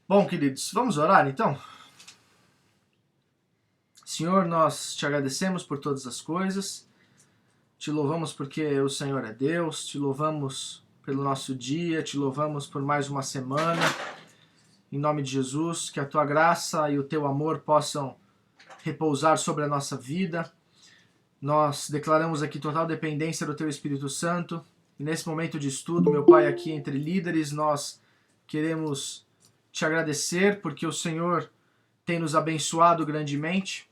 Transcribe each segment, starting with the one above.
Bom, queridos, vamos orar então? Senhor, nós te agradecemos por todas as coisas, te louvamos porque o Senhor é Deus, te louvamos pelo nosso dia, te louvamos por mais uma semana. Em nome de Jesus, que a tua graça e o teu amor possam repousar sobre a nossa vida. Nós declaramos aqui total dependência do teu Espírito Santo. E nesse momento de estudo, meu Pai, aqui entre líderes, nós queremos te agradecer porque o Senhor tem nos abençoado grandemente.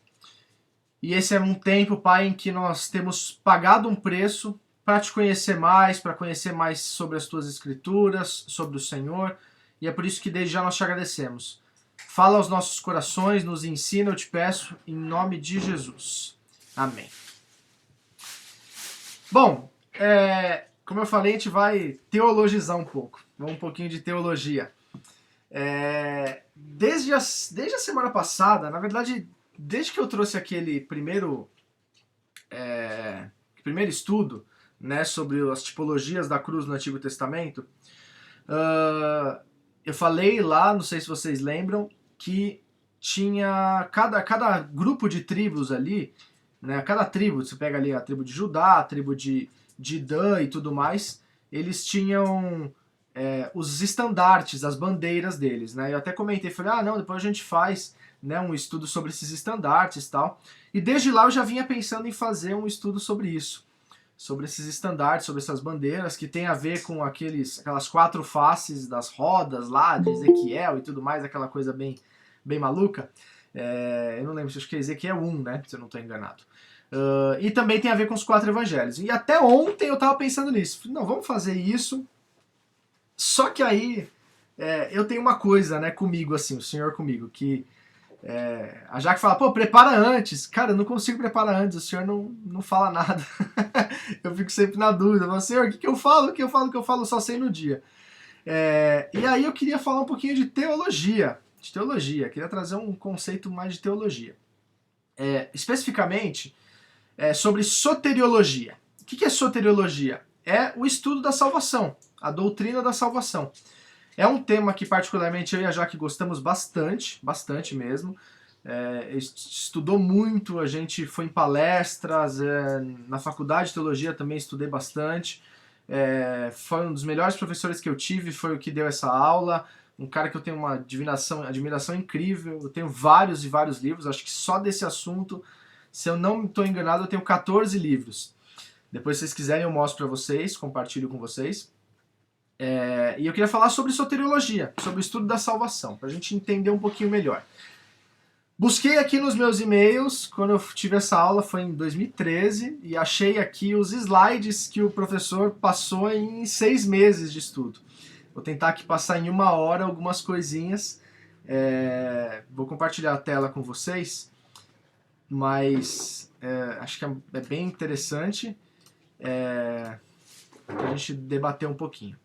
E esse é um tempo, Pai, em que nós temos pagado um preço para te conhecer mais, para conhecer mais sobre as tuas escrituras, sobre o Senhor. E é por isso que desde já nós te agradecemos. Fala aos nossos corações, nos ensina, eu te peço, em nome de Jesus. Amém. Bom, como eu falei, a gente vai teologizar um pouco. Vamos um pouquinho de teologia. Desde a semana passada, na verdade, desde que eu trouxe aquele primeiro estudo, né, sobre as tipologias da cruz no Antigo Testamento, eu falei lá, não sei se vocês lembram, que tinha cada grupo de tribos ali, né, cada tribo, você pega ali a tribo de Judá, a tribo de Dan e tudo mais, eles tinham os estandartes, as bandeiras deles, né? Eu até comentei, falei, não, depois a gente faz, né, um estudo sobre esses estandartes e tal. E desde lá eu já vinha pensando em fazer um estudo sobre isso, sobre esses estandartes, sobre essas bandeiras, que tem a ver com aquelas quatro faces das rodas lá, de Ezequiel e tudo mais, aquela coisa bem maluca. Eu não lembro, acho que é Ezequiel 1, né, se eu não estou enganado. E também tem a ver com os quatro evangelhos. E até ontem eu estava pensando nisso. Não, vamos fazer isso. Só que aí eu tenho uma coisa, né, comigo, assim, o senhor comigo, que a Jaque fala, pô, prepara antes. Cara, eu não consigo preparar antes, o senhor não fala nada. Eu fico sempre na dúvida. Eu falo, senhor, o que eu falo? O que eu falo? O que eu falo? Eu só sei no dia. E aí eu queria falar um pouquinho de teologia. Queria trazer um conceito mais de teologia. Especificamente, sobre soteriologia. O que é soteriologia? É o estudo da salvação, a doutrina da salvação. É um tema que particularmente eu e a Jaque gostamos bastante, bastante mesmo. Estudou muito, a gente foi em palestras, na faculdade de teologia também estudei bastante. Foi um dos melhores professores que eu tive, foi o que deu essa aula. Um cara que eu tenho uma admiração incrível. Eu tenho vários e vários livros, acho que só desse assunto, se eu não estou enganado, eu tenho 14 livros. Depois, se vocês quiserem, eu mostro para vocês, compartilho com vocês. E eu queria falar sobre soteriologia, sobre o estudo da salvação, para a gente entender um pouquinho melhor. Busquei aqui nos meus e-mails, quando eu tive essa aula foi em 2013, e achei aqui os slides que o professor passou em 6 meses de estudo. Vou tentar aqui passar em 1 hora algumas coisinhas. Vou compartilhar a tela com vocês, mas acho que é bem interessante para a gente debater um pouquinho.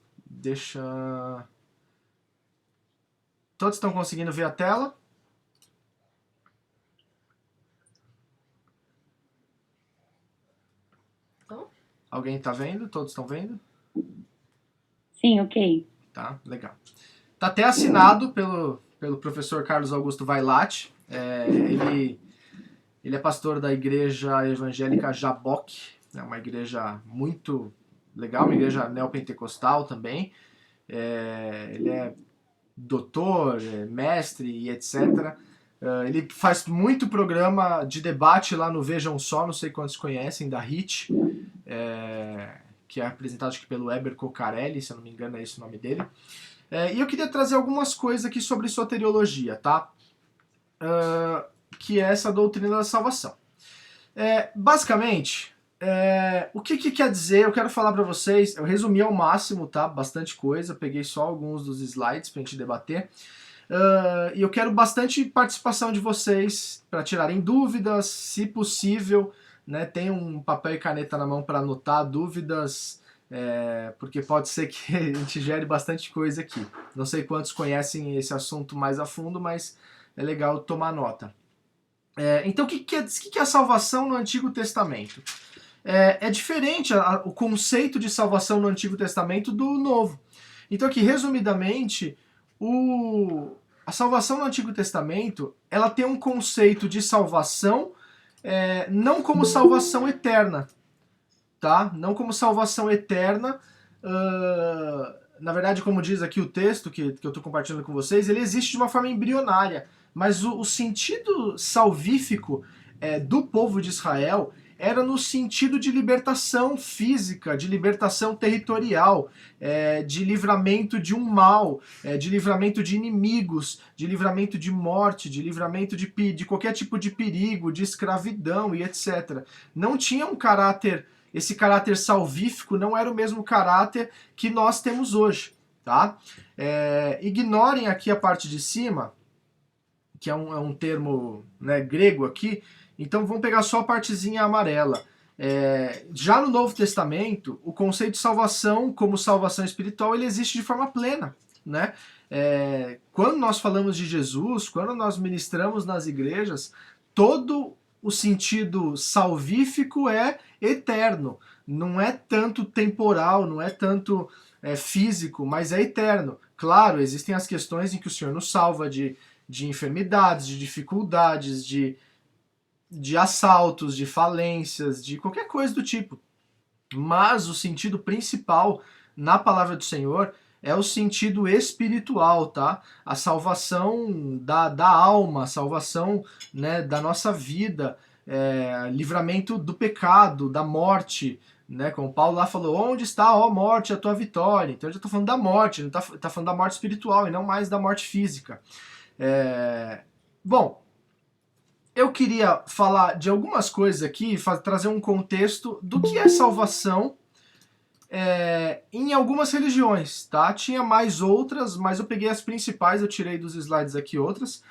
Todos estão conseguindo ver a tela? Alguém está vendo? Todos estão vendo? Sim, ok. Tá, legal. Tá até assinado pelo professor Carlos Augusto Vailate. Ele é pastor da igreja evangélica Jaboque, é uma igreja muito legal, uma igreja neopentecostal também. Ele é doutor, mestre e etc. Ele faz muito programa de debate lá no Vejam Só, não sei quantos conhecem, da HIT, que é apresentado aqui pelo Heber Cocarelli, se eu não me engano é esse o nome dele. E eu queria trazer algumas coisas aqui sobre soteriologia, tá? Que é essa doutrina da salvação. Basicamente, o que quer dizer? Eu quero falar para vocês, eu resumi ao máximo, tá? Bastante coisa, peguei só alguns dos slides pra gente debater. E eu quero bastante participação de vocês para tirarem dúvidas, se possível, né? Tenham um papel e caneta na mão para anotar dúvidas, porque pode ser que a gente gere bastante coisa aqui. Não sei quantos conhecem esse assunto mais a fundo, mas é legal tomar nota. Então, o que é a salvação no Antigo Testamento? É diferente o conceito de salvação no Antigo Testamento do Novo. Então, aqui, resumidamente, a salvação no Antigo Testamento, ela tem um conceito de salvação, não como salvação eterna, tá? Não como salvação eterna. Na verdade, como diz aqui o texto que eu estou compartilhando com vocês, ele existe de uma forma embrionária, mas o sentido salvífico do povo de Israel era no sentido de libertação física, de libertação territorial, de livramento de um mal, de livramento de inimigos, de livramento de morte, de livramento de qualquer tipo de perigo, de escravidão e etc. Não tinha um caráter, esse caráter salvífico não era o mesmo caráter que nós temos hoje, tá? Ignorem aqui a parte de cima, que é um termo, né, grego aqui. Então vamos pegar só a partezinha amarela. Já no Novo Testamento, o conceito de salvação como salvação espiritual, ele existe de forma plena, né? Quando nós falamos de Jesus, quando nós ministramos nas igrejas, todo o sentido salvífico é eterno. Não é tanto temporal, não é tanto físico, mas é eterno. Claro, existem as questões em que o Senhor nos salva de enfermidades, de dificuldades, de assaltos, de falências, de qualquer coisa do tipo. Mas o sentido principal na palavra do Senhor é o sentido espiritual, tá? A salvação da alma, a salvação, né, da nossa vida, livramento do pecado, da morte, né? Como Paulo lá falou, onde está, ó morte, a tua vitória? Então ele já está falando da morte, ele está falando da morte espiritual e não mais da morte física. Bom, eu queria falar de algumas coisas aqui, trazer um contexto do que é salvação em algumas religiões, tá? Tinha mais outras, mas eu peguei as principais, eu tirei dos slides aqui outras.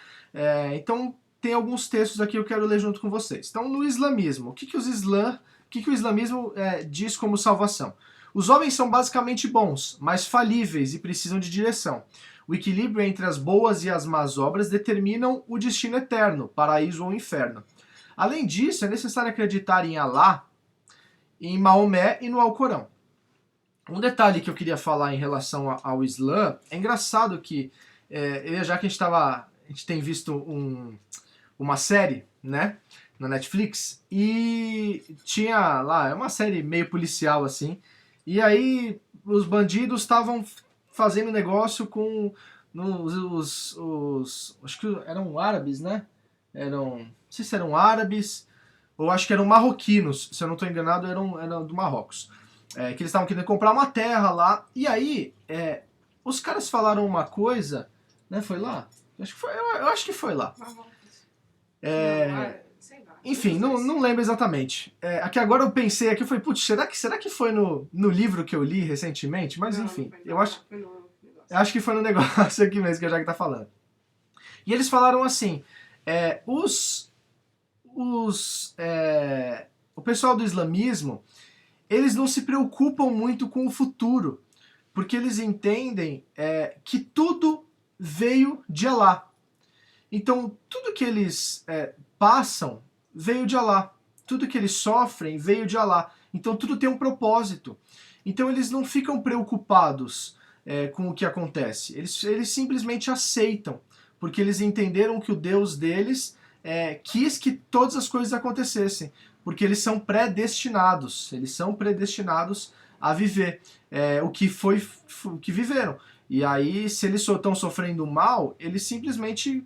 Então tem alguns textos aqui que eu quero ler junto com vocês. Então no islamismo, o que o islamismo diz como salvação? Os homens são basicamente bons, mas falíveis e precisam de direção. O equilíbrio entre as boas e as más obras determinam o destino eterno, paraíso ou inferno. Além disso, é necessário acreditar em Alá, em Maomé e no Alcorão. Um detalhe que eu queria falar em relação ao Islã, é engraçado que, já que a gente tem visto uma série, né, na Netflix, e tinha lá, é uma série meio policial assim, e aí os bandidos estavam fazendo negócio com acho que eram árabes, né? Não sei se eram árabes, ou acho que eram marroquinos, se eu não estou enganado, eram do Marrocos. Que eles estavam querendo comprar uma terra lá, e aí os caras falaram uma coisa, né? Foi lá? Eu acho que foi lá. Enfim, não lembro exatamente. Aqui agora eu pensei aqui, eu falei, putz, será que foi no livro que eu li recentemente? Mas enfim, eu acho que foi no negócio aqui mesmo que a Jaque tá falando. E eles falaram assim, o pessoal do islamismo, eles não se preocupam muito com o futuro, porque eles entendem que tudo veio de Alá. Então, tudo que eles passam veio de Alá. Tudo que eles sofrem veio de Alá. Então, tudo tem um propósito. Então, eles não ficam preocupados com o que acontece. Eles simplesmente aceitam, porque eles entenderam que o Deus deles quis que todas as coisas acontecessem, porque eles são predestinados. Eles são predestinados a viver o que viveram. E aí, se eles estão sofrendo mal, eles simplesmente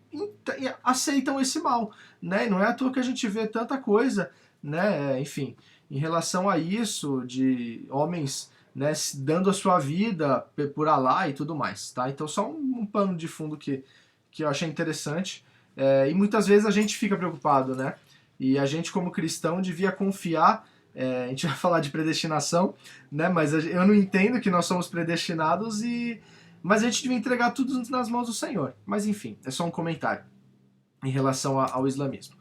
aceitam esse mal, né? Não é à toa que a gente vê tanta coisa, né? Enfim, em relação a isso, de homens, né, dando a sua vida por Alá e tudo mais, tá? Então, só um pano de fundo que eu achei interessante. E muitas vezes a gente fica preocupado, né? E a gente, como cristão, devia confiar. A gente vai falar de predestinação, né? Mas eu não entendo que nós somos predestinados mas a gente devia entregar tudo nas mãos do Senhor. Mas enfim, é só um comentário em relação ao islamismo.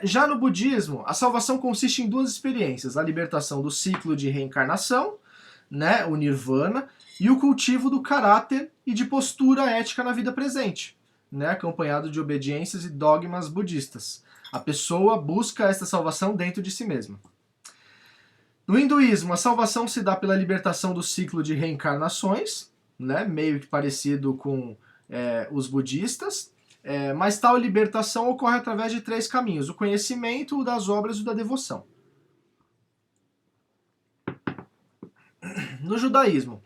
Já no budismo, a salvação consiste em duas experiências: a libertação do ciclo de reencarnação, né, o nirvana, e o cultivo do caráter e de postura ética na vida presente, né, acompanhado de obediências e dogmas budistas. A pessoa busca esta salvação dentro de si mesma. No hinduísmo, a salvação se dá pela libertação do ciclo de reencarnações, né, meio que parecido com os budistas, mas tal libertação ocorre através de 3 caminhos: o conhecimento, o das obras e o da devoção. No judaísmo,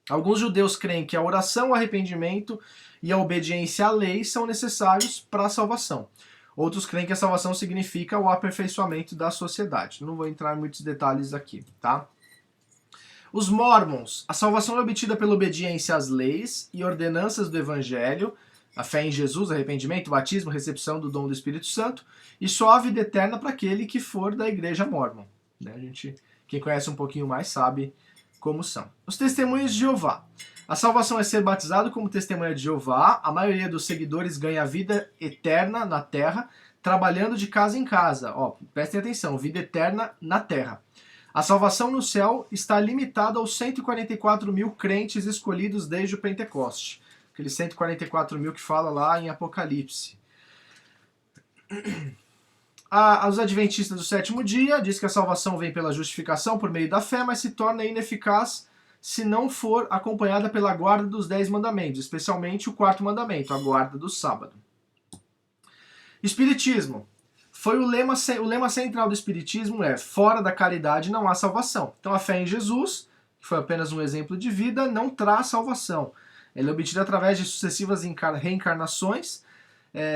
alguns judeus creem que a oração, o arrependimento e a obediência à lei são necessários para a salvação. Outros creem que a salvação significa o aperfeiçoamento da sociedade. Não vou entrar em muitos detalhes aqui, tá? Os mormons, a salvação é obtida pela obediência às leis e ordenanças do evangelho, a fé em Jesus, arrependimento, batismo, recepção do dom do Espírito Santo, e só a vida eterna para aquele que for da igreja mormon. Né? Quem conhece um pouquinho mais sabe como são. Os testemunhos de Jeová. A salvação é ser batizado como testemunha de Jeová. A maioria dos seguidores ganha vida eterna na terra, trabalhando de casa em casa. Prestem atenção, vida eterna na terra. A salvação no céu está limitada aos 144 mil crentes escolhidos desde o Pentecoste. Aqueles 144 mil que fala lá em Apocalipse. Os adventistas do sétimo dia diz que a salvação vem pela justificação por meio da fé, mas se torna ineficaz se não for acompanhada pela guarda dos 10 mandamentos, especialmente o 4º mandamento, a guarda do sábado. Espiritismo. O lema central do Espiritismo é: fora da caridade não há salvação. Então a fé em Jesus, que foi apenas um exemplo de vida, não traz salvação. Ela é obtida através de sucessivas reencarnações,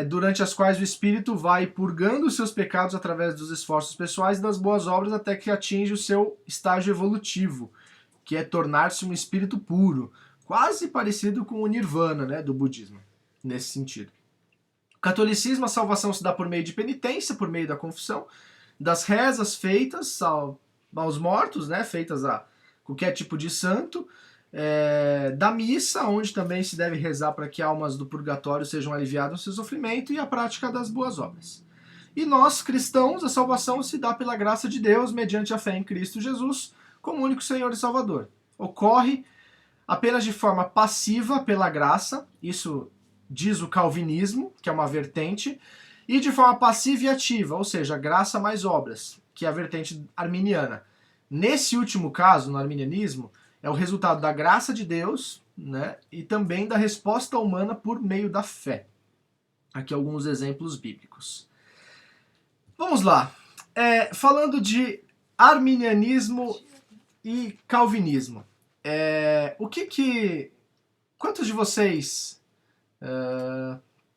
durante as quais o espírito vai purgando os seus pecados através dos esforços pessoais e das boas obras até que atinge o seu estágio evolutivo, que é tornar-se um espírito puro, quase parecido com o nirvana, né, do budismo, nesse sentido. No catolicismo, a salvação se dá por meio de penitência, por meio da confissão, das rezas feitas aos mortos, né, feitas a qualquer tipo de santo, da missa, onde também se deve rezar para que almas do purgatório sejam aliviadas do seu sofrimento, e a prática das boas obras. E nós, cristãos, a salvação se dá pela graça de Deus, mediante a fé em Cristo Jesus, como único Senhor e Salvador. Ocorre apenas de forma passiva pela graça, isso diz o calvinismo, que é uma vertente, e de forma passiva e ativa, ou seja, graça mais obras, que é a vertente arminiana. Nesse último caso, no arminianismo, é o resultado da graça de Deus, né, e também da resposta humana por meio da fé. Aqui alguns exemplos bíblicos. Vamos lá. Falando de arminianismo e calvinismo. Quantos de vocês...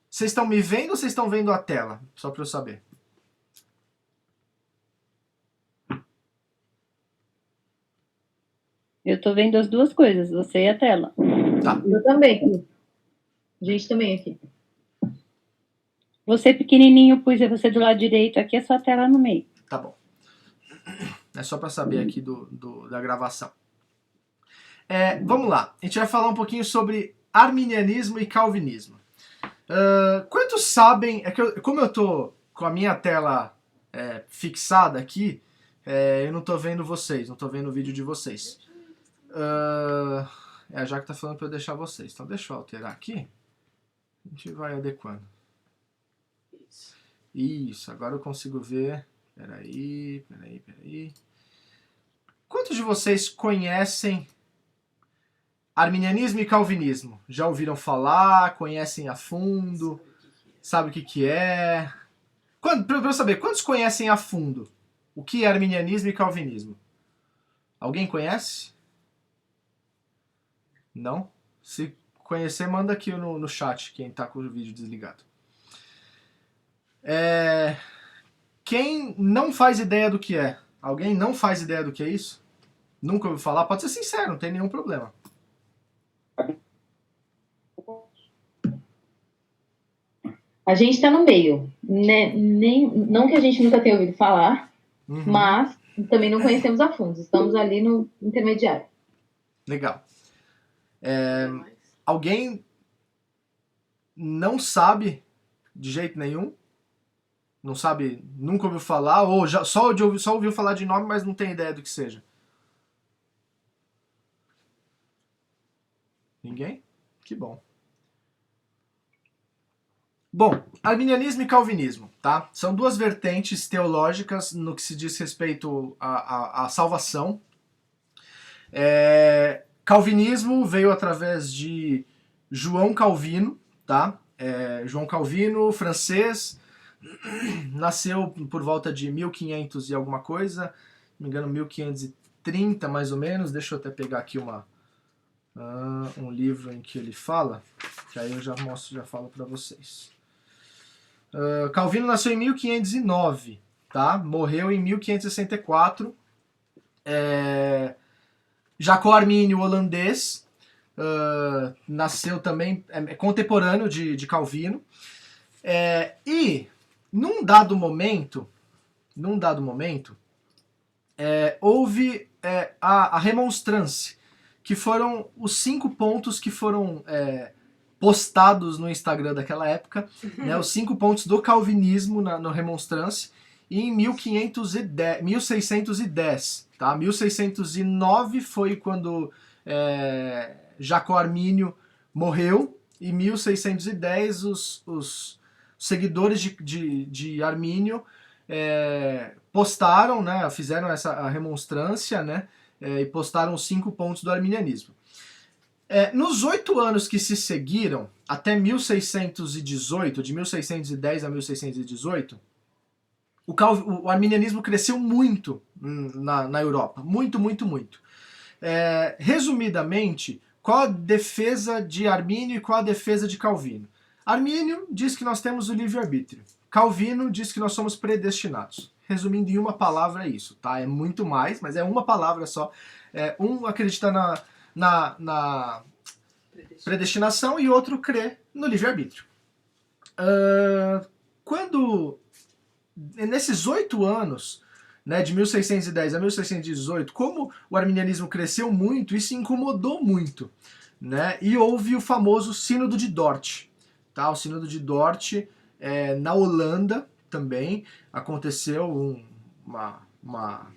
vocês estão me vendo ou vocês estão vendo a tela? Só para eu saber. Eu tô vendo as duas coisas, você e a tela. Tá. Eu também. A gente também aqui. Você pequenininho, pus você do lado direito, aqui a sua tela no meio. Tá bom. É só para saber aqui da gravação. Vamos lá. A gente vai falar um pouquinho sobre arminianismo e calvinismo. Quantos sabem... como eu tô com a minha tela fixada aqui, eu não tô vendo vocês, não tô vendo o vídeo de vocês. A Jaque tá falando para eu deixar vocês. Então deixa eu alterar aqui. A gente vai adequando. Isso, agora eu consigo ver. Peraí. Quantos de vocês conhecem arminianismo e calvinismo? Já ouviram falar? Conhecem a fundo? Sabe o que é? Para eu saber, quantos conhecem a fundo o que é arminianismo e calvinismo? Alguém conhece? Não? Se conhecer, manda aqui no chat, quem tá com o vídeo desligado. Quem não faz ideia do que é? Alguém não faz ideia do que é isso? Nunca ouviu falar? Pode ser sincero, não tem nenhum problema. A gente está no meio. Né? Não que a gente nunca tenha ouvido falar, mas também não conhecemos a fundo. Estamos ali no intermediário. Legal. Alguém não sabe de jeito nenhum? Não sabe, nunca ouviu falar? Ou só ouviu falar de nome, mas não tem ideia do que seja? Ninguém? Que bom. Bom, arminianismo e calvinismo, tá? São duas vertentes teológicas no que se diz respeito à salvação. Calvinismo veio através de João Calvino, tá? João Calvino, francês, nasceu por volta de 1500 e alguma coisa, não me engano 1530 mais ou menos. Deixa eu até pegar aqui um livro em que ele fala, que aí eu já mostro, já falo para vocês. Calvino nasceu em 1509, tá? Morreu em 1564. Jacó Armínio, holandês, nasceu também, contemporâneo de Calvino. E num dado momento, houve a remonstrância, que foram os 5 pontos que foram postados no Instagram daquela época, né, os 5 pontos do calvinismo no remonstrância, em 1610, tá? 1609 foi quando Jacó Armínio morreu, e em 1610 os seguidores de Armínio postaram, né, fizeram a remonstrância, né, e postaram os 5 pontos do arminianismo. Nos 8 anos que se seguiram, até 1618, de 1610 a 1618, o arminianismo cresceu muito na Europa. Muito, muito, muito. Resumidamente, qual a defesa de Armínio e qual a defesa de Calvino? Armínio diz que nós temos o livre-arbítrio. Calvino diz que nós somos predestinados. Resumindo em uma palavra, é isso, tá? É muito mais, mas é uma palavra só. Um acredita na predestinação e outro crê no livre-arbítrio. Nesses 8 anos, né, de 1610 a 1618, como o arminianismo cresceu muito, isso incomodou muito, né? E houve o famoso Sínodo de Dort. Tá? O Sínodo de Dort, na Holanda também, aconteceu uma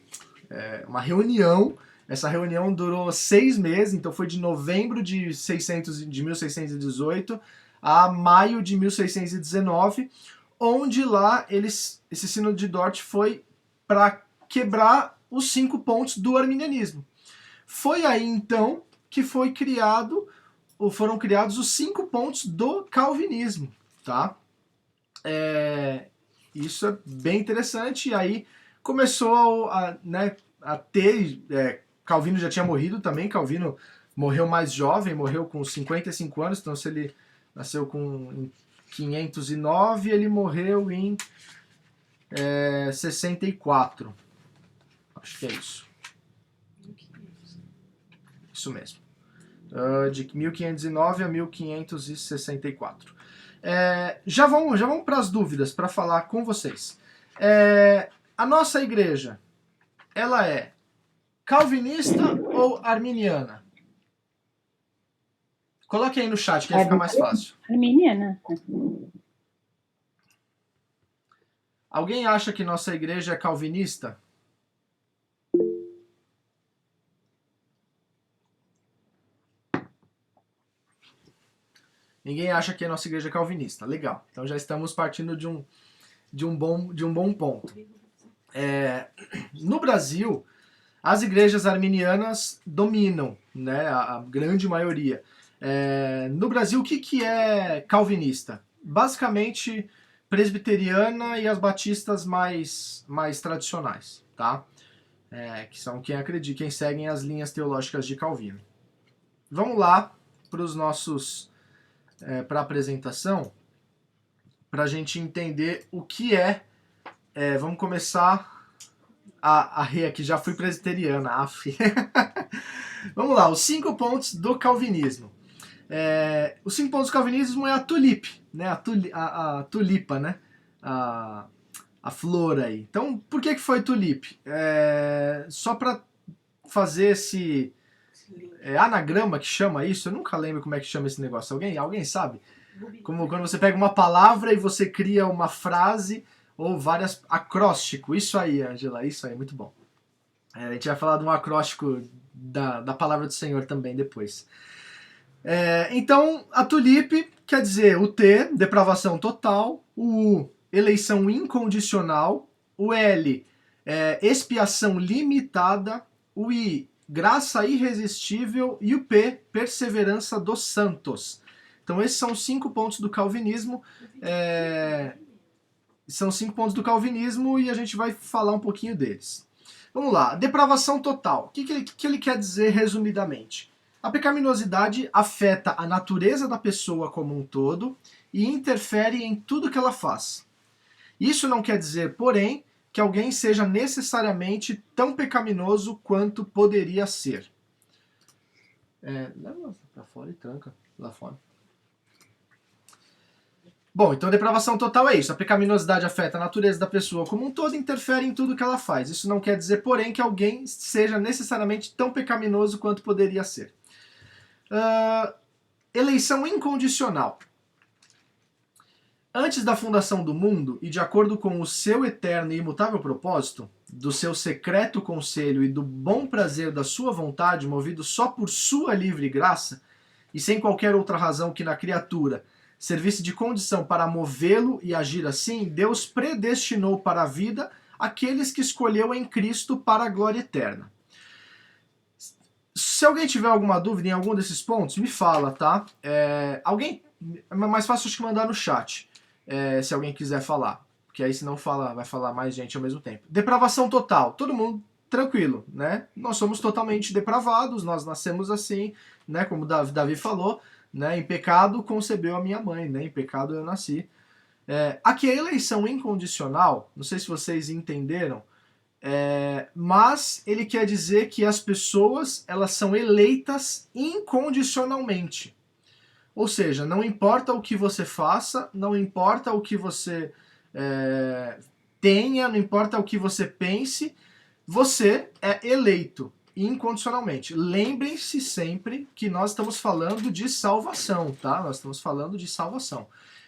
reunião. Essa reunião durou 6 meses, então foi de novembro de 1618 a maio de 1619, onde lá esse Sínodo de Dort foi para quebrar os 5 pontos do arminianismo. Foi aí então que foram criados os 5 pontos do calvinismo, tá? Isso é bem interessante, e aí começou a ter... Calvino já tinha morrido também, Calvino morreu mais jovem, morreu com 55 anos, então se ele nasceu em 509, ele morreu em 64. Acho que é isso. Isso mesmo. De 1509 a 1564. Já vamos para as dúvidas, para falar com vocês. A nossa igreja, ela é calvinista ou arminiana? Coloque aí no chat que vai ficar mais fácil. Arminiana. Alguém acha que nossa igreja é calvinista? Ninguém acha que a nossa igreja é calvinista. Legal. Então já estamos partindo de um bom ponto. No Brasil, as igrejas arminianas dominam, né, a grande maioria. No Brasil, o que é calvinista? Basicamente, presbiteriana e as batistas mais tradicionais, tá? Que são quem seguem as linhas teológicas de Calvino. Vamos lá para a apresentação, para a gente entender o que vamos começar a rir aqui, já fui presbiteriana, Vamos lá, os 5 pontos do calvinismo. Os 5 pontos do calvinismo é a tulipe, né? A tulipa, né? A flor aí. Então, por que foi tulipe? Só para fazer esse anagrama que chama isso, eu nunca lembro como é que chama esse negócio. Alguém sabe? Como quando você pega uma palavra e você cria uma frase ou várias acróstico. Isso aí, Angela, isso aí, muito bom. A gente vai falar de um acróstico da palavra do Senhor também depois. Então, a tulipe quer dizer o T, depravação total, o U, eleição incondicional, o L, expiação limitada, o I, graça irresistível, e o P, perseverança dos santos. Então esses são os 5 pontos do calvinismo. São 5 pontos do calvinismo e a gente vai falar um pouquinho deles. Vamos lá, depravação total. O que ele quer dizer resumidamente? A pecaminosidade afeta a natureza da pessoa como um todo e interfere em tudo que ela faz. Isso não quer dizer, porém, que alguém seja necessariamente tão pecaminoso quanto poderia ser. Leva pra fora e tranca lá fora. Bom, então depravação total é isso. A pecaminosidade afeta a natureza da pessoa como um todo e interfere em tudo que ela faz. Isso não quer dizer, porém, que alguém seja necessariamente tão pecaminoso quanto poderia ser. Eleição incondicional. Antes da fundação do mundo, e de acordo com o seu eterno e imutável propósito, do seu secreto conselho e do bom prazer da sua vontade, movido só por sua livre graça, e sem qualquer outra razão que na criatura servisse de condição para movê-lo e agir assim, Deus predestinou para a vida aqueles que escolheu em Cristo para a glória eterna. Se alguém tiver alguma dúvida em algum desses pontos, me fala, tá? É mais fácil acho que mandar no chat, se alguém quiser falar. Porque aí senão vai falar mais gente ao mesmo tempo. Depravação total. Todo mundo tranquilo, né? Nós somos totalmente depravados, nós nascemos assim, né? Como Davi falou, né? Em pecado concebeu a minha mãe, né? Em pecado eu nasci. Aqui a eleição incondicional, não sei se vocês entenderam, mas ele quer dizer que as pessoas elas são eleitas incondicionalmente. Ou seja, não importa o que você faça, não importa o que você tenha, não importa o que você pense, você é eleito incondicionalmente. Lembrem-se sempre que nós estamos falando de salvação, tá? Nós estamos falando de salvação.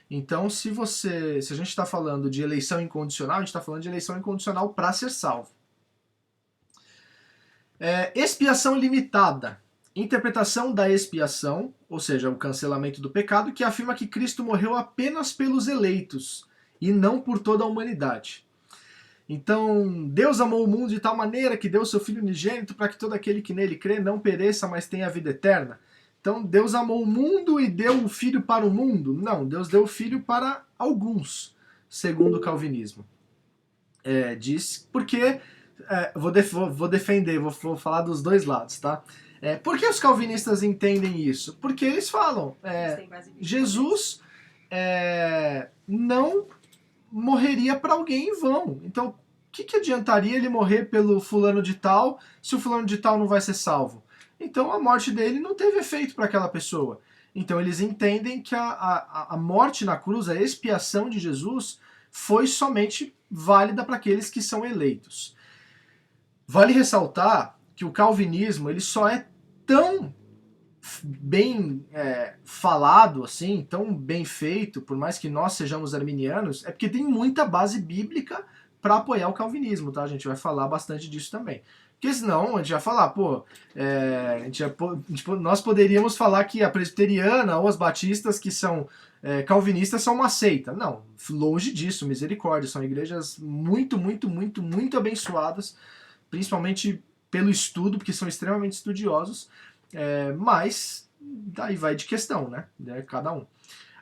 Então, se a gente está falando de eleição incondicional, a gente está falando de eleição incondicional para ser salvo. Expiação limitada. Interpretação da expiação, ou seja, o cancelamento do pecado, que afirma que Cristo morreu apenas pelos eleitos e não por toda a humanidade. Então, Deus amou o mundo de tal maneira que deu seu Filho unigênito para que todo aquele que nele crê não pereça, mas tenha a vida eterna. Então, Deus amou o mundo e deu o Filho para o mundo? Não, Deus deu o Filho para alguns, segundo o calvinismo. Diz porque, vou defender, vou falar dos dois lados, tá? Por que os calvinistas entendem isso? Porque eles falam, Jesus não morreria para alguém em vão. Então, o que adiantaria ele morrer pelo fulano de tal se o fulano de tal não vai ser salvo? Então, a morte dele não teve efeito para aquela pessoa. Então, eles entendem que a morte na cruz, a expiação de Jesus, foi somente válida para aqueles que são eleitos. Vale ressaltar que o calvinismo ele só é tão bem falado, assim, tão bem feito, por mais que nós sejamos arminianos, é porque tem muita base bíblica para apoiar o calvinismo, tá? A gente vai falar bastante disso também. Porque senão a gente vai falar, nós poderíamos falar que a presbiteriana ou as batistas que são calvinistas são uma seita. Não, longe disso, misericórdia. São igrejas muito, muito, muito, muito abençoadas, principalmente pelo estudo, porque são extremamente estudiosos. Mas daí vai de questão, né? Cada um.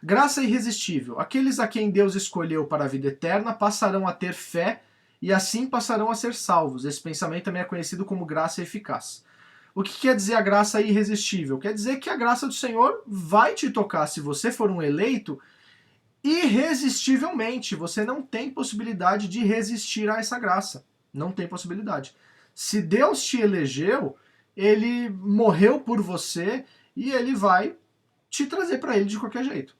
Graça irresistível. Aqueles a quem Deus escolheu para a vida eterna passarão a ter fé e assim passarão a ser salvos. Esse pensamento também é conhecido como graça eficaz. O que quer dizer a graça irresistível? Quer dizer que a graça do Senhor vai te tocar se você for um eleito irresistivelmente. Você não tem possibilidade de resistir a essa graça. Não tem possibilidade. Se Deus te elegeu, ele morreu por você e ele vai te trazer para ele de qualquer jeito.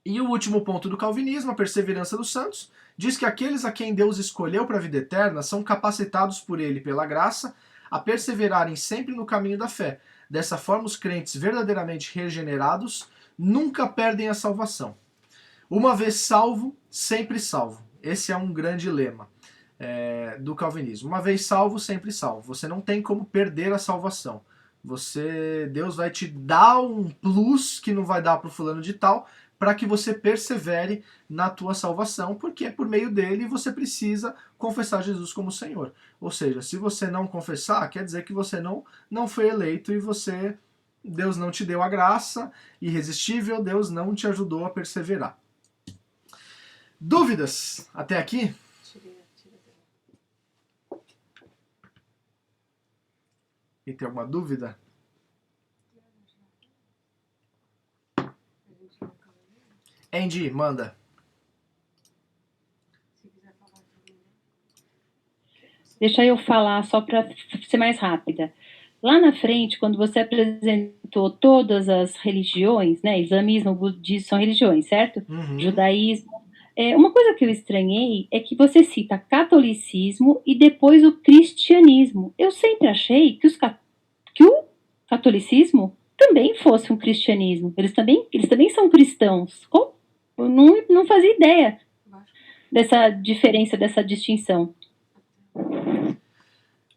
E o último ponto do calvinismo, a perseverança dos santos, diz que aqueles a quem Deus escolheu para a vida eterna são capacitados por ele, pela graça, a perseverarem sempre no caminho da fé. Dessa forma, os crentes verdadeiramente regenerados nunca perdem a salvação. Uma vez salvo, sempre salvo. Esse é um grande lema do calvinismo. Uma vez salvo, sempre salvo. Você não tem como perder a salvação. Deus vai te dar um plus que não vai dar para o fulano de tal, para que você persevere na tua salvação, porque por meio dele você precisa confessar Jesus como Senhor. Ou seja, se você não confessar, quer dizer que você não foi eleito e você Deus não te deu a graça irresistível, Deus não te ajudou a perseverar. Dúvidas até aqui? E tem alguma dúvida? Andy, manda. Deixa eu falar só para ser mais rápida. Lá na frente, quando você apresentou todas as religiões, né? Islamismo, budismo são religiões, certo? Uhum. Judaísmo. Uma coisa que eu estranhei é que você cita catolicismo e depois o cristianismo. Eu sempre achei que o catolicismo também fosse um cristianismo. Eles também são cristãos. Eu não fazia ideia dessa diferença, dessa distinção.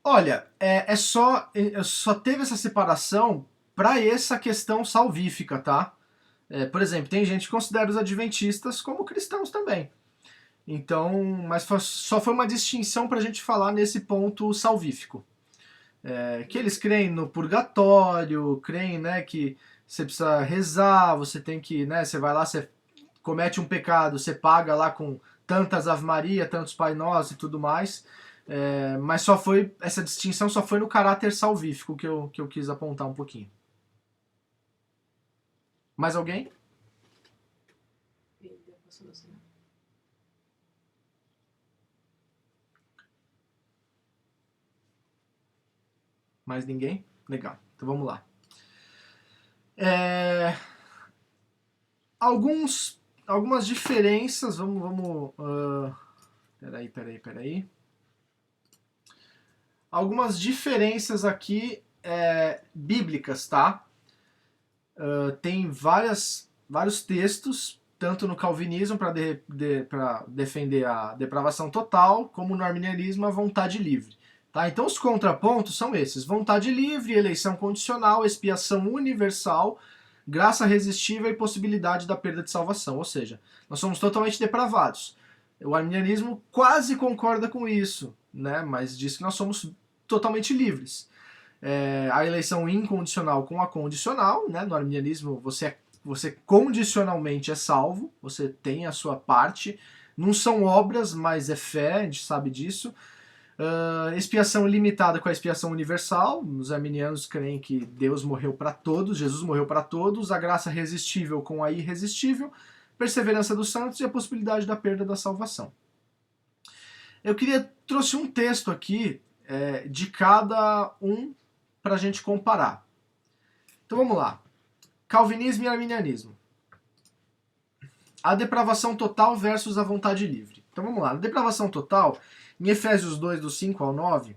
Olha, só teve essa separação para essa questão salvífica, tá? Por exemplo, tem gente que considera os adventistas como cristãos também. Então, mas só foi uma distinção para a gente falar nesse ponto salvífico. Que eles creem no purgatório, creem, né, que você precisa rezar, você tem que, né, você vai lá, você comete um pecado, você paga lá com tantas Ave Maria, tantos Pai Nosso e tudo mais. Mas essa distinção só foi no caráter salvífico que eu quis apontar um pouquinho. Mais alguém? Mais ninguém? Legal, então vamos lá. Algumas diferenças, vamos peraí. Algumas diferenças aqui bíblicas, tá? Tem vários textos, tanto no calvinismo para defender a depravação total, como no arminianismo a vontade livre. Tá? Então os contrapontos são esses: vontade livre, eleição condicional, expiação universal, graça resistível e possibilidade da perda de salvação. Ou seja, nós somos totalmente depravados. O arminianismo quase concorda com isso, né? Mas diz que nós somos totalmente livres. A eleição incondicional com a condicional, né? No arminianismo você condicionalmente é salvo, você tem a sua parte, não são obras, mas é fé, a gente sabe disso. Expiação limitada com a expiação universal, os arminianos creem que Deus morreu para todos, Jesus morreu para todos, a graça resistível com a irresistível, perseverança dos santos e a possibilidade da perda da salvação. Eu trouxe um texto aqui de cada um para a gente comparar. Então vamos lá. Calvinismo e arminianismo. A depravação total versus a vontade livre. Então vamos lá. Na depravação total, em Efésios 2, do 5 ao 9,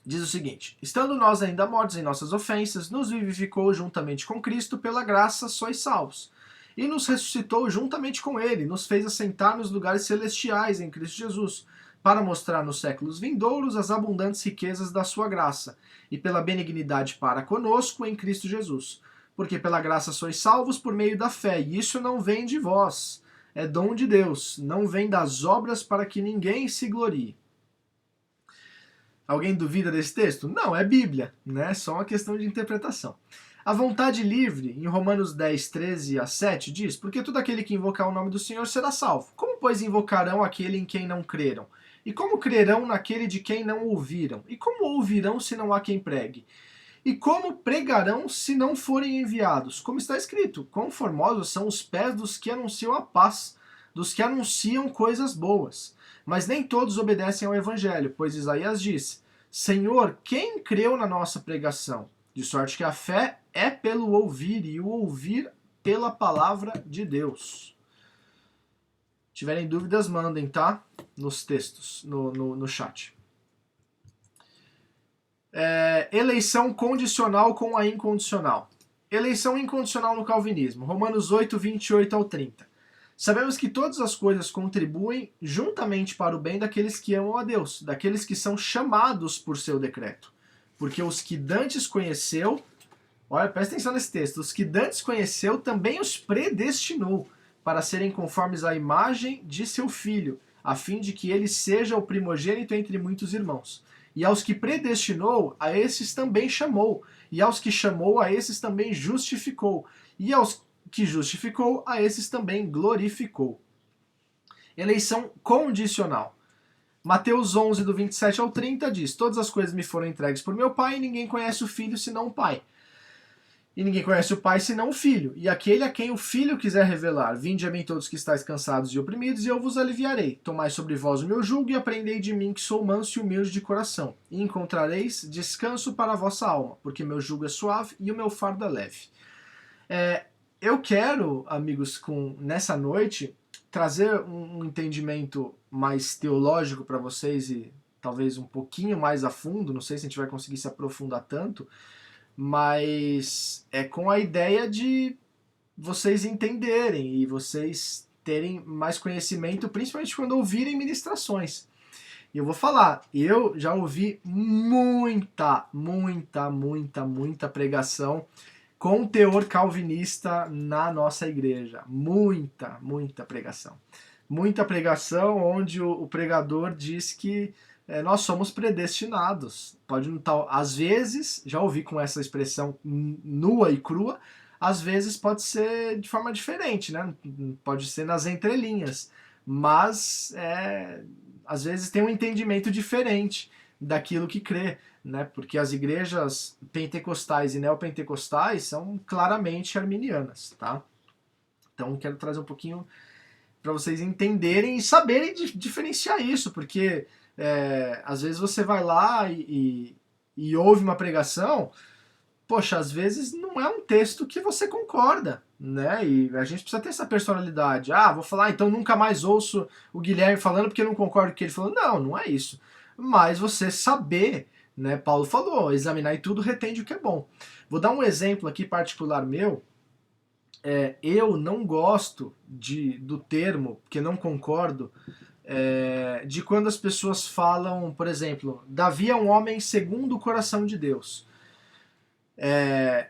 diz o seguinte: estando nós ainda mortos em nossas ofensas, nos vivificou juntamente com Cristo, pela graça sois salvos. E nos ressuscitou juntamente com ele, nos fez assentar nos lugares celestiais em Cristo Jesus, para mostrar nos séculos vindouros as abundantes riquezas da sua graça, e pela benignidade para conosco em Cristo Jesus. Porque pela graça sois salvos por meio da fé, e isso não vem de vós, é dom de Deus, não vem das obras para que ninguém se glorie. Alguém duvida desse texto? Não, é Bíblia, né? Só uma questão de interpretação. A vontade livre, em Romanos 10, 13 a 7, diz: porque todo aquele que invocar o nome do Senhor será salvo. Como, pois, invocarão aquele em quem não creram? E como crerão naquele de quem não ouviram? E como ouvirão se não há quem pregue? E como pregarão se não forem enviados? Como está escrito: quão formosos são os pés dos que anunciam a paz, dos que anunciam coisas boas. Mas nem todos obedecem ao evangelho, pois Isaías diz: Senhor, quem creu na nossa pregação? De sorte que a fé é pelo ouvir, e o ouvir pela palavra de Deus. Se tiverem dúvidas, mandem, tá? Nos textos, no chat. Eleição condicional com a incondicional. Eleição incondicional no calvinismo. Romanos 8, 28 ao 30. Sabemos que todas as coisas contribuem juntamente para o bem daqueles que amam a Deus, daqueles que são chamados por seu decreto. Porque os que dantes conheceu, olha, presta atenção nesse texto, os que dantes conheceu também os predestinou para serem conformes à imagem de seu filho, a fim de que ele seja o primogênito entre muitos irmãos. E aos que predestinou, a esses também chamou. E aos que chamou, a esses também justificou. E aos que justificou, a esses também glorificou. Eleição condicional. Mateus 11, do 27 ao 30 diz: todas as coisas me foram entregues por meu Pai, e ninguém conhece o Filho senão o Pai. E ninguém conhece o Pai senão o Filho, e aquele a quem o Filho quiser revelar. Vinde a mim todos que estáis cansados e oprimidos, e eu vos aliviarei. Tomai sobre vós o meu jugo, e aprendei de mim, que sou manso e humilde de coração. E encontrareis descanso para a vossa alma, porque meu jugo é suave e o meu fardo é leve. Eu quero, amigos, nessa noite, trazer um entendimento mais teológico para vocês, e talvez um pouquinho mais a fundo, não sei se a gente vai conseguir se aprofundar tanto, mas é com a ideia de vocês entenderem e vocês terem mais conhecimento, principalmente quando ouvirem ministrações. E eu vou falar, eu já ouvi muita pregação com teor calvinista na nossa igreja. Muita pregação. Muita pregação onde o pregador diz que nós somos predestinados. Pode não estar, às vezes, já ouvi com essa expressão nua e crua, às vezes pode ser de forma diferente, né? Pode ser nas entrelinhas, mas às vezes tem um entendimento diferente daquilo que crê, né? Porque as igrejas pentecostais e neopentecostais são claramente arminianas, tá? Então quero trazer um pouquinho para vocês entenderem e saberem diferenciar isso, porque às vezes você vai lá e ouve uma pregação, poxa, às vezes não é um texto que você concorda, né? E a gente precisa ter essa personalidade. Vou falar, então nunca mais ouço o Guilherme falando porque eu não concordo com o que ele falou. Não é isso. Mas você saber, né? Paulo falou, examinar tudo, retende o que é bom. Vou dar um exemplo aqui particular meu. Eu não gosto do termo, porque não concordo, de quando as pessoas falam, por exemplo, Davi é um homem segundo o coração de Deus.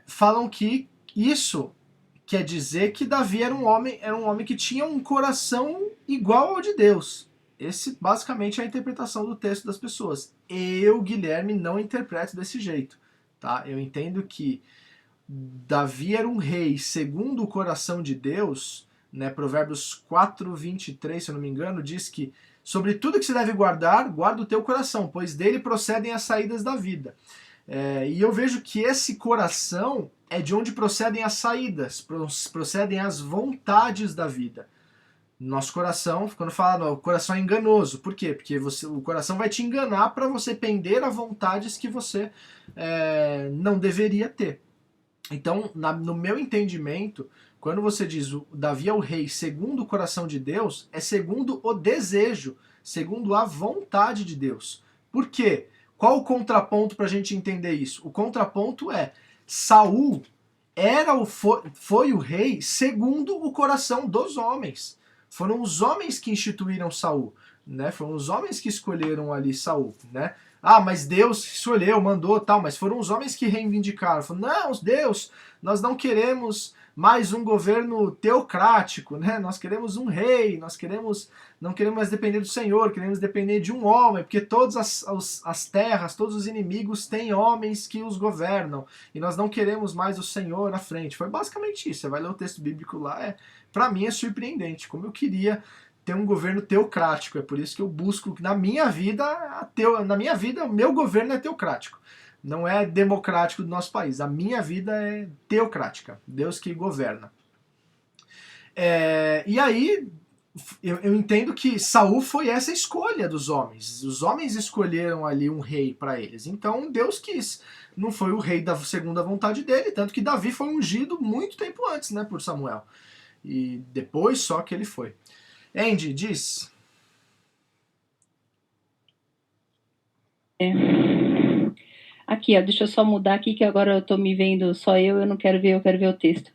Falam que isso quer dizer que Davi era um homem que tinha um coração igual ao de Deus. Esse basicamente é a interpretação do texto das pessoas. Eu, Guilherme, não interpreto desse jeito, tá? Eu entendo que Davi era um rei segundo o coração de Deus, né? Provérbios 4, 23, se eu não me engano, diz que sobre tudo que se deve guardar, guarda o teu coração, pois dele procedem as saídas da vida. E eu vejo que esse coração é de onde procedem as saídas, procedem as vontades da vida. Nosso coração, quando fala, o coração é enganoso. Por quê? Porque o coração vai te enganar para você pender a vontades que você não deveria ter. Então, no meu entendimento, quando você diz o Davi é o rei segundo o coração de Deus, é segundo o desejo, segundo a vontade de Deus. Por quê? Qual o contraponto para a gente entender isso? O contraponto é Saul foi o rei segundo o coração dos homens. Foram os homens que instituíram Saul, né? Foram os homens que escolheram ali Saul, né? Mas Deus escolheu, mandou, tal, mas foram os homens que reivindicaram. Falaram, não, Deus, nós não queremos mais um governo teocrático, né? Nós queremos um rei, não queremos mais depender do Senhor, queremos depender de um homem, porque todas as terras, todos os inimigos têm homens que os governam, e nós não queremos mais o Senhor à frente. Foi basicamente isso. Você vai ler o texto bíblico lá, para mim é surpreendente, como eu queria ter um governo teocrático. É por isso que eu busco, na minha vida, o meu governo é teocrático. Não é democrático do nosso país. A minha vida é teocrática. Deus que governa. E aí, eu entendo que Saul foi essa escolha dos homens. Os homens escolheram ali um rei para eles. Então, Deus quis. Não foi o rei segundo a vontade dele, tanto que Davi foi ungido muito tempo antes, né, por Samuel. E depois só que ele foi. Andy, diz. Aqui, ó, deixa eu só mudar aqui, que agora eu tô me vendo só eu não quero ver, eu quero ver o texto.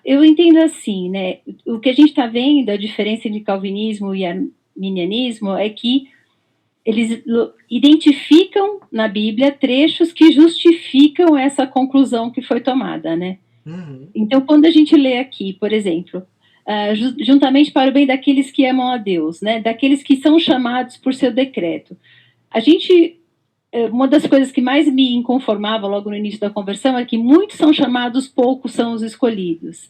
Eu entendo assim, né? O que a gente está vendo, a diferença entre calvinismo e arminianismo, é que eles identificam na Bíblia trechos que justificam essa conclusão que foi tomada, né? Uhum. Então, quando a gente lê aqui, por exemplo, juntamente para o bem daqueles que amam a Deus, né? Daqueles que são chamados por seu decreto. A gente uma das coisas que mais me inconformava logo no início da conversão é que muitos são chamados, poucos são os escolhidos.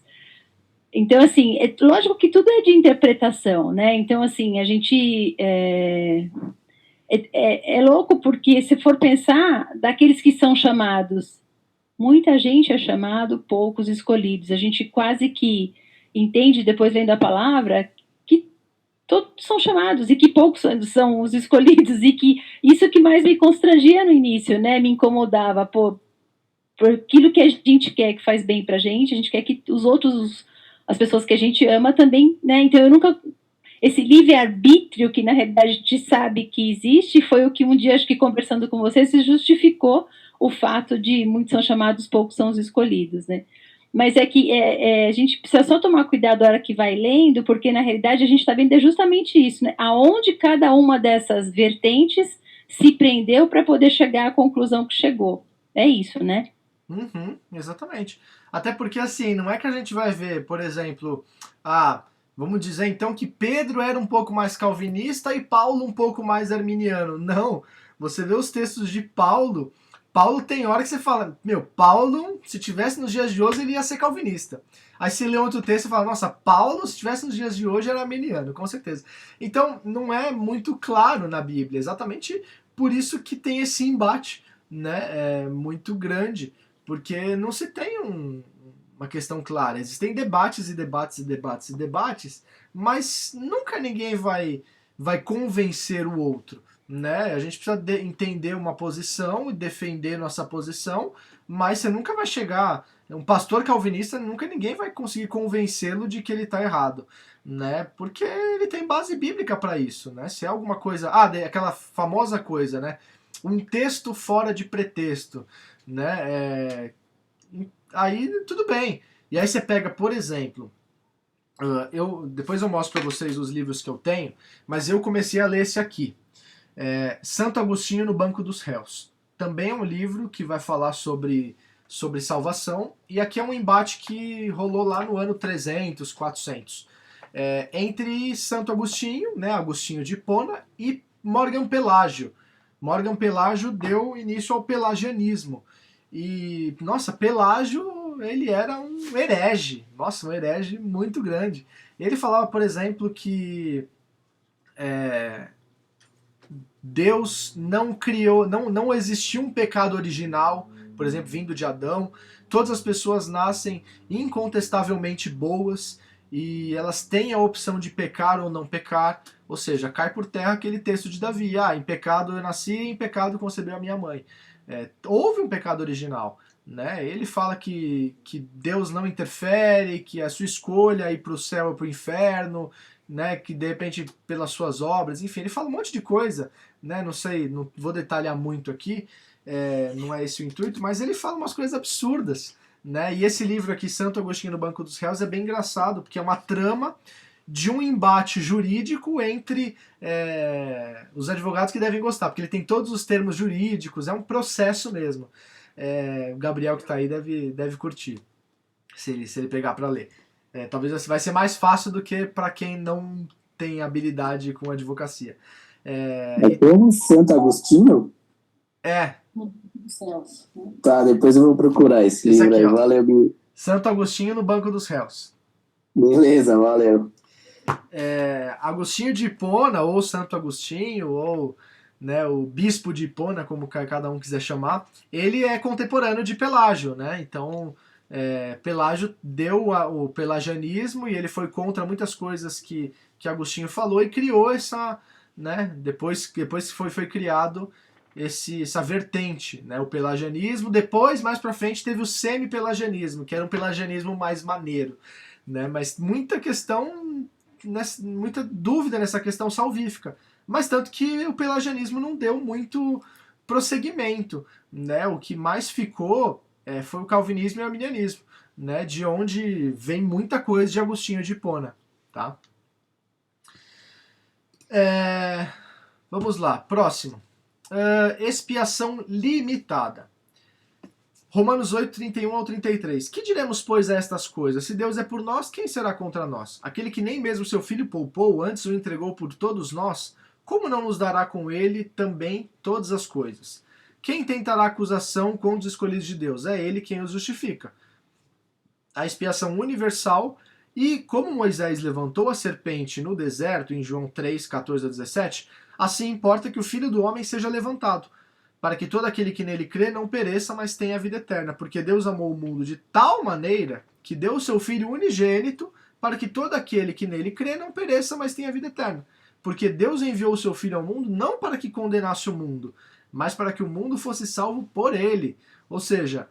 Então, assim, é lógico que tudo é de interpretação, né? Então, assim, a gente é louco porque, se for pensar, daqueles que são chamados, muita gente é chamado, poucos escolhidos. A gente quase que entende, depois lendo a palavra, que todos são chamados e que poucos são os escolhidos, e que isso que mais me constrangia no início, né? Me incomodava, por aquilo que a gente quer que faz bem pra gente, a gente quer que os outros, as pessoas que a gente ama também, né? Então eu nunca... Esse livre-arbítrio que na realidade a gente sabe que existe, foi o que um dia, acho que conversando com você, se justificou o fato de muitos são chamados, poucos são os escolhidos, né? Mas é que a gente precisa só tomar cuidado na hora que vai lendo, porque na realidade a gente está vendo justamente isso, né? Aonde cada uma dessas vertentes se prendeu para poder chegar à conclusão que chegou. É isso, né? Exatamente. Até porque, assim, não é que a gente vai ver, por exemplo, vamos dizer então que Pedro era um pouco mais calvinista e Paulo um pouco mais arminiano. Não. Você vê os textos de Paulo. Paulo tem hora que você fala, Paulo, se tivesse nos dias de hoje, ele ia ser calvinista. Aí você lê outro texto e fala, nossa, Paulo, se tivesse nos dias de hoje, era arminiano, com certeza. Então, não é muito claro na Bíblia. Exatamente por isso que tem esse embate, né, muito grande. Porque não se tem uma questão clara. Existem debates e debates e debates e debates, mas nunca ninguém vai convencer o outro, né? A gente precisa entender uma posição e defender nossa posição, mas você nunca vai chegar... Um pastor calvinista, nunca ninguém vai conseguir convencê-lo de que ele está errado, né? Porque ele tem base bíblica para isso, né? Se é alguma coisa... aquela famosa coisa, né? Um texto fora de pretexto, né? Aí tudo bem. E aí você pega, por exemplo, depois eu mostro para vocês os livros que eu tenho, mas eu comecei a ler esse aqui, Santo Agostinho no Banco dos Réus. Também é um livro que vai falar sobre salvação, e aqui é um embate que rolou lá no ano 300, 400, entre Santo Agostinho, né, Agostinho de Hipona, e Morgan Pelágio. Morgan Pelágio deu início ao pelagianismo. E, nossa, Pelágio, ele era um herege. Nossa, um herege muito grande. Ele falava, por exemplo, que Deus não criou, não existiu um pecado original, por exemplo, vindo de Adão. Todas as pessoas nascem incontestavelmente boas e elas têm a opção de pecar ou não pecar. Ou seja, cai por terra aquele texto de Davi, em pecado eu nasci, em pecado concebeu a minha mãe. Houve um pecado original, né? Ele fala que Deus não interfere, que a sua escolha é ir para o céu ou para o inferno, né? Que de repente pelas suas obras, enfim, ele fala um monte de coisa, né? Não sei, não vou detalhar muito aqui, não é esse o intuito, mas ele fala umas coisas absurdas, né? E esse livro aqui, Santo Agostinho no Banco dos Réus, é bem engraçado, porque é uma trama de um embate jurídico entre os advogados que devem gostar, porque ele tem todos os termos jurídicos, é um processo mesmo. O Gabriel que está aí deve curtir, se ele pegar para ler. Talvez vai ser mais fácil do que para quem não tem habilidade com advocacia. Como Santo Agostinho? Tá, depois eu vou procurar esse livro aqui, aí. Valeu, Gui. Santo Agostinho no Banco dos Réus. Beleza, valeu. Agostinho de Hipona, ou Santo Agostinho, ou, né, o Bispo de Hipona, como cada um quiser chamar, ele é contemporâneo de Pelágio, né? Então, Pelágio deu o pelagianismo e ele foi contra muitas coisas que Agostinho falou e criou essa, né, depois que foi criado essa vertente, né, o pelagianismo. Depois, mais pra frente, teve o semi-pelagianismo, que era um pelagianismo mais maneiro, né? Mas muita questão, muita dúvida nessa questão salvífica. Mas tanto que o pelagianismo não deu muito prosseguimento, né? O que mais ficou foi o calvinismo e o arminianismo, né? De onde vem muita coisa de Agostinho de Hipona, tá? Vamos lá, próximo. Expiação limitada. Romanos 8, 31 ao 33. Que diremos, pois, a estas coisas? Se Deus é por nós, quem será contra nós? Aquele que nem mesmo seu filho poupou, antes o entregou por todos nós, como não nos dará com ele também todas as coisas? quem tentará acusação contra os escolhidos de Deus? É ele quem os justifica. A expiação universal, e como Moisés levantou a serpente no deserto, em João 3, 14 a 17, assim importa que o Filho do Homem seja levantado, para que todo aquele que nele crê não pereça, mas tenha a vida eterna. Porque Deus amou o mundo de tal maneira que deu o seu Filho unigênito, para que todo aquele que nele crê não pereça, mas tenha a vida eterna. Porque Deus enviou o seu Filho ao mundo não para que condenasse o mundo, mas para que o mundo fosse salvo por ele. Ou seja,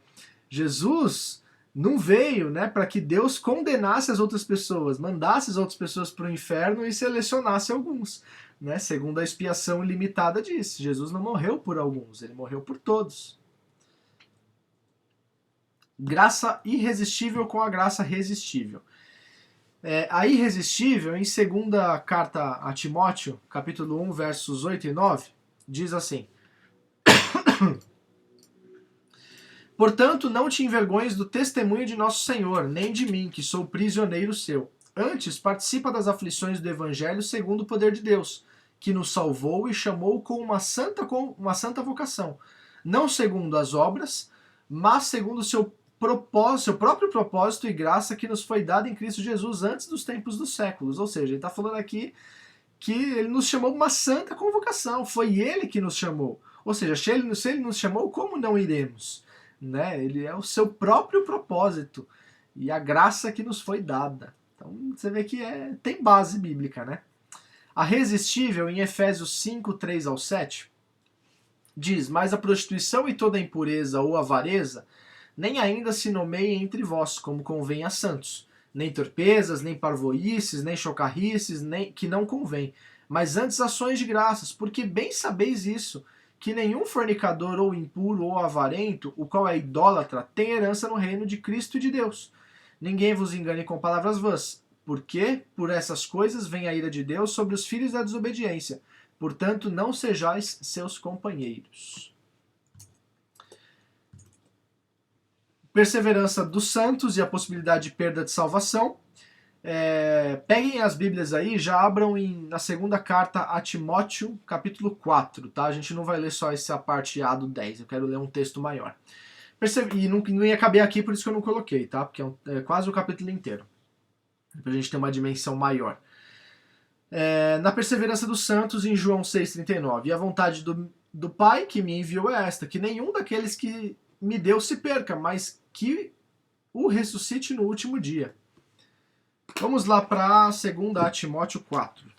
Jesus não veio, né, para que Deus condenasse as outras pessoas, mandasse as outras pessoas para o inferno e selecionasse alguns. Né? Segundo a expiação ilimitada diz, Jesus não morreu por alguns, ele morreu por todos. Graça irresistível com a graça resistível. A irresistível, em segunda carta a Timóteo, capítulo 1, versos 8 e 9, diz assim: Portanto, não te envergonhes do testemunho de nosso Senhor, nem de mim, que sou prisioneiro seu. Antes, participa das aflições do Evangelho segundo o poder de Deus, que nos salvou e chamou com uma santa vocação, não segundo as obras, mas segundo o seu próprio propósito e graça que nos foi dada em Cristo Jesus antes dos tempos dos séculos. Ou seja, ele está falando aqui que ele nos chamou uma santa convocação, foi ele que nos chamou. Ou seja, se ele nos chamou, como não iremos? Né? Ele é o seu próprio propósito e a graça que nos foi dada. Então você vê que tem base bíblica, né? A resistível, em Efésios 5, 3 ao 7, diz: Mas a prostituição e toda a impureza ou avareza nem ainda se nomeiem entre vós, como convém a santos, nem torpezas, nem parvoíces, nem chocarrices, nem que não convém, mas antes ações de graças, porque bem sabeis isso, que nenhum fornicador ou impuro ou avarento, o qual é idólatra, tem herança no reino de Cristo e de Deus. Ninguém vos engane com palavras vãs, porque por essas coisas vem a ira de Deus sobre os filhos da desobediência. Portanto, não sejais seus companheiros. Perseverança dos santos e a possibilidade de perda de salvação. Peguem as Bíblias aí, já abram na segunda carta a Timóteo, capítulo 4, tá? A gente não vai ler só essa parte A do 10, eu quero ler um texto maior. E não ia caber aqui, por isso que eu não coloquei, tá? Porque é quase o capítulo inteiro, pra gente ter uma dimensão maior. Na perseverança dos santos, em João 6,39, e a vontade do Pai que me enviou é esta, que nenhum daqueles que me deu se perca, mas que o ressuscite no último dia. Vamos lá para 2 Timóteo 4.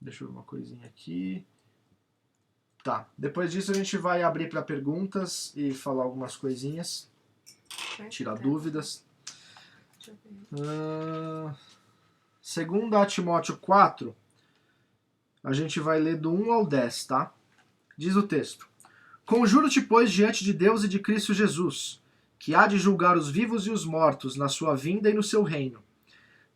Deixa eu ver uma coisinha aqui. Tá, depois disso a gente vai abrir para perguntas e falar algumas coisinhas. Tirar dúvidas. 2 Timóteo 4, a gente vai ler do 1 ao 10, tá? Diz o texto: Conjuro-te, pois, diante de Deus e de Cristo Jesus, que há de julgar os vivos e os mortos na sua vinda e no seu reino.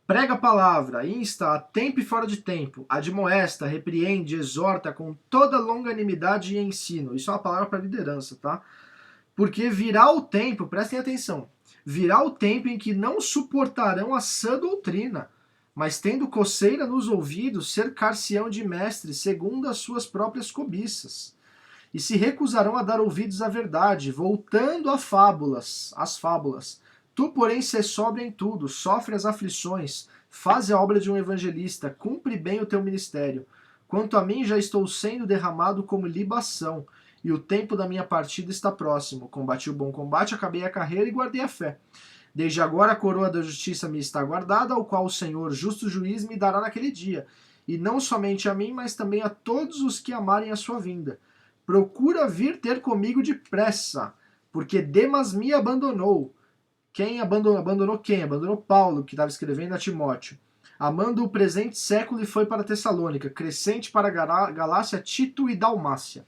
Prega a palavra, insta a tempo e fora de tempo, admoesta, repreende, exorta com toda longanimidade e ensino. Isso é uma palavra para liderança, tá? Porque virá o tempo, prestem atenção, virá o tempo em que não suportarão a sã doutrina, mas tendo coceira nos ouvidos, cercar-se-ão de mestres segundo as suas próprias cobiças, e se recusarão a dar ouvidos à verdade, voltando às fábulas. Tu, porém, sê sóbrio em tudo, sofre as aflições, faz a obra de um evangelista, cumpre bem o teu ministério. Quanto a mim, já estou sendo derramado como libação, e o tempo da minha partida está próximo. Combati o bom combate, acabei a carreira e guardei a fé. Desde agora a coroa da justiça me está guardada, ao qual o Senhor, justo juiz, me dará naquele dia. E não somente a mim, mas também a todos os que amarem a sua vinda. Procura vir ter comigo depressa, porque Demas me abandonou. Quem abandonou quem? Abandonou Paulo, que estava escrevendo a Timóteo. Amando o presente século e foi para Tessalônica, Crescente para Galácia, Tito e Dalmácia.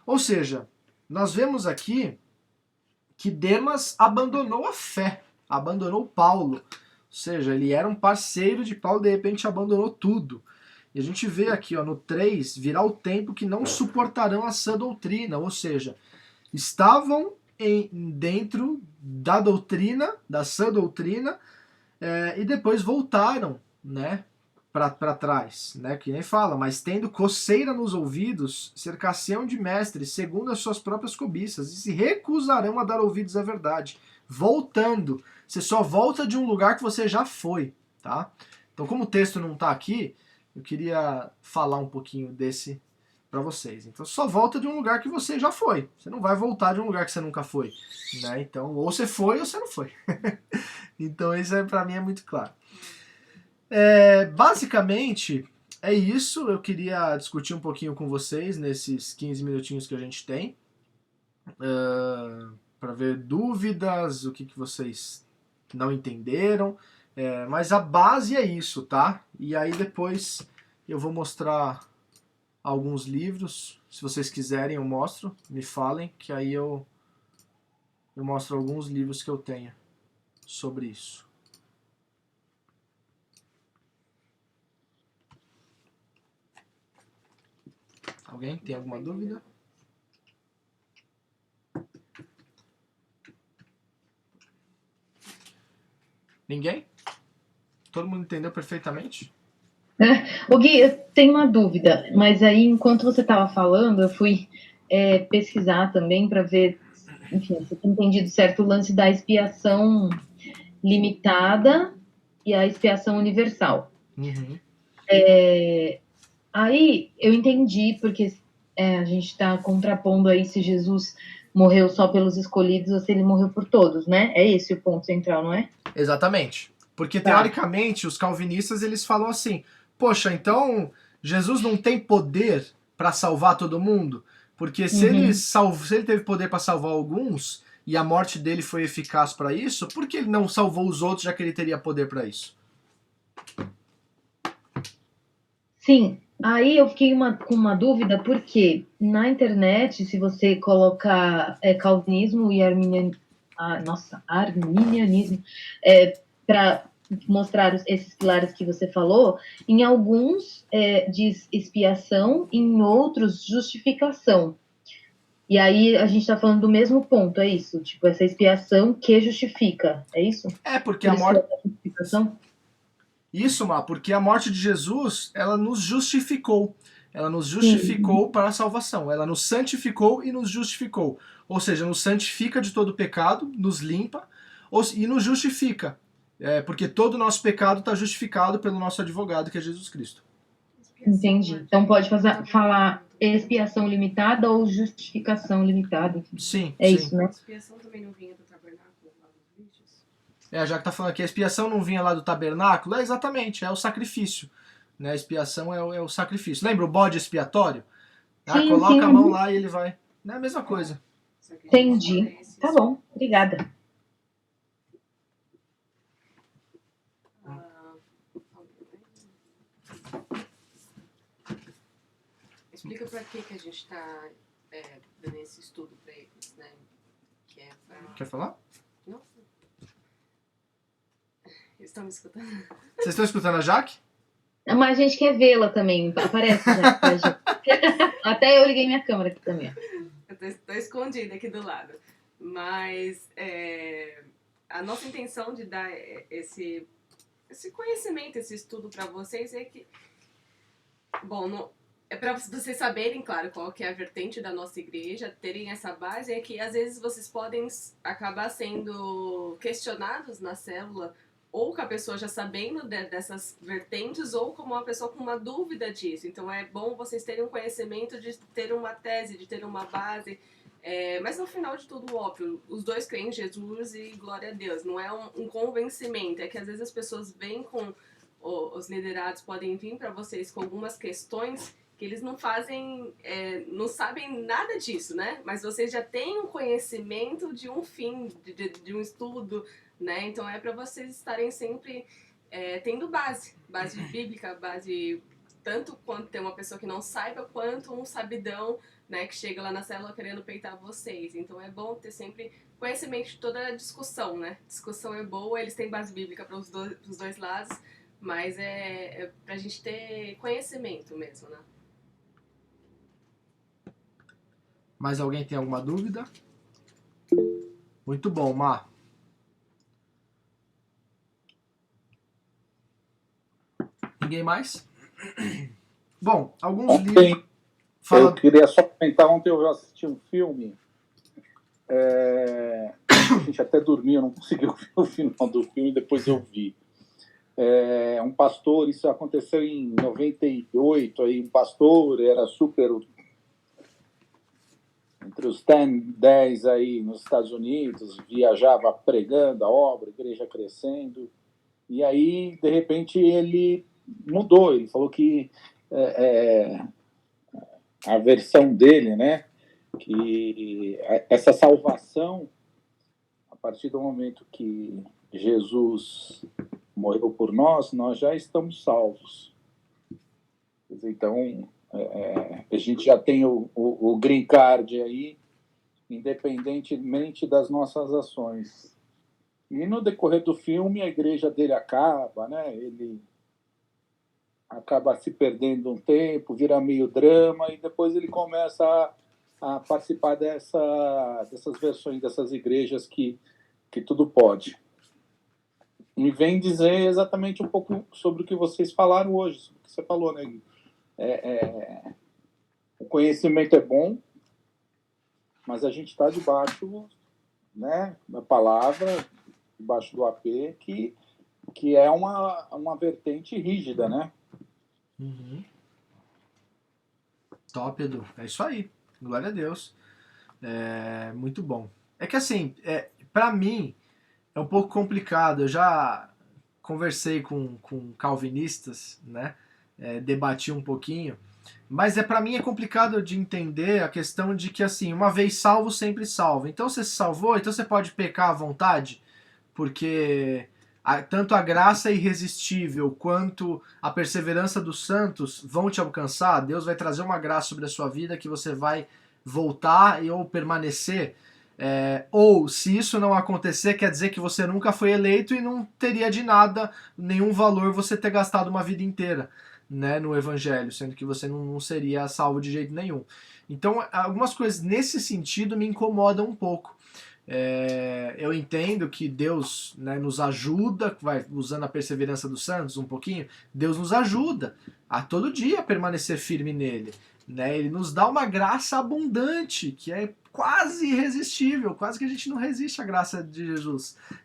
Ou seja, nós vemos aqui que Demas abandonou a fé, abandonou Paulo. Ou seja, ele era um parceiro de Paulo, de repente abandonou tudo. E a gente vê aqui, no 3, virá o tempo que não suportarão a sã doutrina. Ou seja, estavam dentro da doutrina, da sã doutrina, e depois voltaram, né, para trás, né, que nem fala, mas tendo coceira nos ouvidos, cercação de mestres, segundo as suas próprias cobiças, e se recusarão a dar ouvidos à verdade. Voltando, você só volta de um lugar que você já foi, tá? Então, como o texto não está aqui, eu queria falar um pouquinho desse para vocês. Então, só volta de um lugar que você já foi. Você não vai voltar de um lugar que você nunca foi, né? Então, ou você foi ou você não foi. Então, isso para mim é muito claro. Basicamente, é isso. Eu queria discutir um pouquinho com vocês nesses 15 minutinhos que a gente tem. Para ver dúvidas, o que vocês não entenderam. Mas a base é isso, tá? E aí depois eu vou mostrar alguns livros. Se vocês quiserem, eu mostro. Me falem, que aí eu mostro alguns livros que eu tenho sobre isso. Alguém tem alguma dúvida? Ninguém? Todo mundo entendeu perfeitamente? Ô Gui, eu tenho uma dúvida, mas aí enquanto você estava falando, eu fui pesquisar também para ver, enfim, se eu tinha entendido certo o lance da expiação limitada e a expiação universal. Uhum. Aí eu entendi, porque a gente está contrapondo aí se Jesus morreu só pelos escolhidos ou se ele morreu por todos, né? É esse o ponto central, não é? Exatamente. Porque, Tá. teoricamente, os calvinistas, eles falam assim, poxa, então Jesus não tem poder para salvar todo mundo? Porque se ele teve poder para salvar alguns e a morte dele foi eficaz para isso, por que ele não salvou os outros, já que ele teria poder para isso? Sim, aí eu fiquei com uma dúvida, porque na internet, se você colocar calvinismo e arminianismo, para mostrar esses pilares que você falou, em alguns diz expiação, em outros justificação. E aí a gente está falando do mesmo ponto, é isso? Tipo, essa expiação que justifica, é isso? Porque Por a isso morte... é a justificação? Isso, Má, porque a morte de Jesus, ela nos justificou. Ela nos justificou para a salvação. Ela nos santificou e nos justificou. Ou seja, nos santifica de todo pecado, nos limpa e nos justifica. Porque todo o nosso pecado está justificado pelo nosso advogado, que é Jesus Cristo. Entendi. Então pode falar expiação limitada ou justificação limitada. Sim, é sim. Isso, né? A expiação também não vinha do tabernáculo lá dos vídeos? Já que tá falando que a expiação não vinha lá do tabernáculo, exatamente, é o sacrifício. Né? A expiação é o sacrifício. Lembra o bode expiatório? Sim, coloca sim. a mão lá e ele vai. É a mesma coisa. Entendi. Tá bom, obrigada. Explica para que a gente está dando esse estudo para eles, né? Que é pra... Quer falar? Não. Eles estão me escutando? Vocês estão escutando a Jaque? Mas a gente quer vê-la também, aparece já. Pra gente. Até eu liguei minha câmera aqui também. Eu estou escondida aqui do lado. Mas a nossa intenção de dar esse conhecimento, esse estudo para vocês é que... Bom, é para vocês saberem, claro, qual que é a vertente da nossa igreja, terem essa base, é que às vezes vocês podem acabar sendo questionados na célula, ou com a pessoa já sabendo dessas vertentes, ou como uma pessoa com uma dúvida disso. Então é bom vocês terem um conhecimento de ter uma tese, de ter uma base, mas no final de tudo, óbvio, os dois creem em Jesus e glória a Deus. Não é um convencimento, é que às vezes as pessoas vêm com... Os liderados podem vir para vocês com algumas questões que eles não fazem, não sabem nada disso, né? Mas vocês já têm um conhecimento de um fim, de um estudo, né? Então é para vocês estarem sempre tendo base bíblica, base tanto quanto tem uma pessoa que não saiba, quanto um sabidão, né, que chega lá na célula querendo peitar vocês. Então é bom ter sempre conhecimento de toda a discussão, né? Discussão é boa, eles têm base bíblica para os dois lados, mas é pra gente ter conhecimento mesmo, né? Mais alguém tem alguma dúvida? Muito bom, Mar. Ninguém mais? Bom, alguns livros... Ontem, eu Fala... queria só comentar, ontem eu assisti um filme, a gente até dormiu, não conseguiu ver o final do filme, depois eu vi. Um pastor, isso aconteceu em 98, aí um pastor era super... entre os 10 aí nos Estados Unidos, viajava pregando a obra, a igreja crescendo, e aí, de repente, ele mudou, ele falou que a versão dele, né, que essa salvação, a partir do momento que Jesus morreu por nós, nós já estamos salvos. Então, a gente já tem o green card aí, independentemente das nossas ações. E no decorrer do filme, a igreja dele acaba, né? Ele acaba se perdendo um tempo, vira meio drama, e depois ele começa a participar dessas versões, dessas igrejas que tudo pode. E vem dizer exatamente um pouco sobre o que vocês falaram hoje, sobre o que você falou, né, Gui? O conhecimento é bom, mas a gente está debaixo, né, da palavra, debaixo do AP, que é uma vertente rígida, né? Uhum. Top, Edu. É isso aí. Glória a Deus. Muito bom. É que assim, para mim, é um pouco complicado. Eu já conversei com calvinistas, né? Debati um pouquinho. Mas para mim é complicado de entender a questão de que, assim, uma vez salvo, sempre salvo. Então você se salvou, então você pode pecar à vontade, porque tanto a graça irresistível quanto a perseverança dos santos vão te alcançar. Deus vai trazer uma graça sobre a sua vida que você vai voltar ou permanecer. Ou, se isso não acontecer, quer dizer que você nunca foi eleito e não teria de nada, nenhum valor você ter gastado uma vida inteira, né, no evangelho, sendo que você não seria salvo de jeito nenhum. Então, algumas coisas nesse sentido me incomodam um pouco. Eu entendo que Deus, né, nos ajuda, usando a perseverança dos santos um pouquinho, Deus nos ajuda a todo dia permanecer firme nele. Né? Ele nos dá uma graça abundante, que é quase irresistível, quase que a gente não resiste à graça de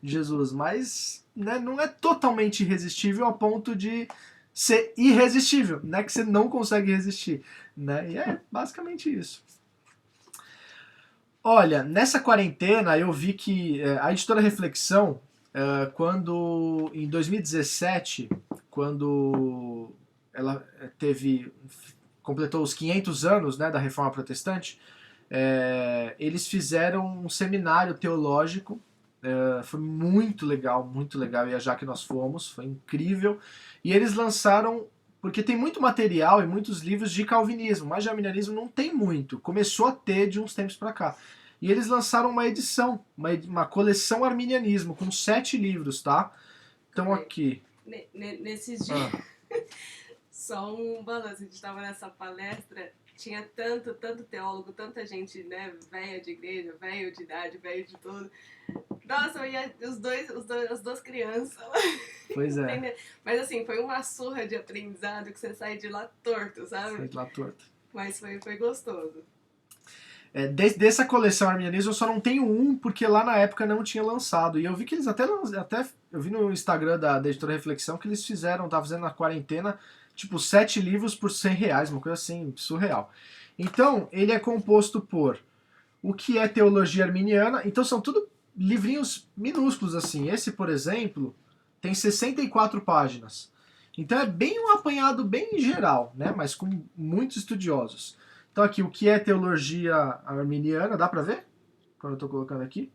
Jesus, mas, né, não é totalmente irresistível ao ponto de ser irresistível, né, que você não consegue resistir, né? E é basicamente isso. Olha, nessa quarentena eu vi que a editora Reflexão, quando em 2017, quando ela completou os 500 anos, né, da Reforma Protestante, eles fizeram um seminário teológico. Foi muito legal, e a já que nós fomos, foi incrível. E eles lançaram, porque tem muito material e muitos livros de calvinismo, mas de arminianismo não tem muito. Começou a ter de uns tempos para cá. E eles lançaram uma edição, uma coleção arminianismo, com 7 livros, tá? Então aqui. Nesses dias, só um balanço, a gente estava nessa palestra, tinha tanto teólogo, tanta gente, né, velha de igreja, velho de idade, velho de tudo. Nossa, eu ia as duas crianças. Pois é. Mas assim, foi uma surra de aprendizado que você sai de lá torto, sabe? Sai de lá torto. Mas foi gostoso. Dessa coleção arminianismo eu só não tenho um, porque lá na época não tinha lançado. E eu vi que eles até eu vi no Instagram da editora Reflexão que eles fizeram, tá fazendo na quarentena, tipo 7 livros por R$100, uma coisa assim, surreal. Então, ele é composto por o que é teologia arminiana, então são tudo livrinhos minúsculos assim. Esse, por exemplo, tem 64 páginas. Então é bem um apanhado bem geral, né, mas com muitos estudiosos. Então aqui, o que é teologia arminiana, dá pra ver? Quando eu tô colocando aqui.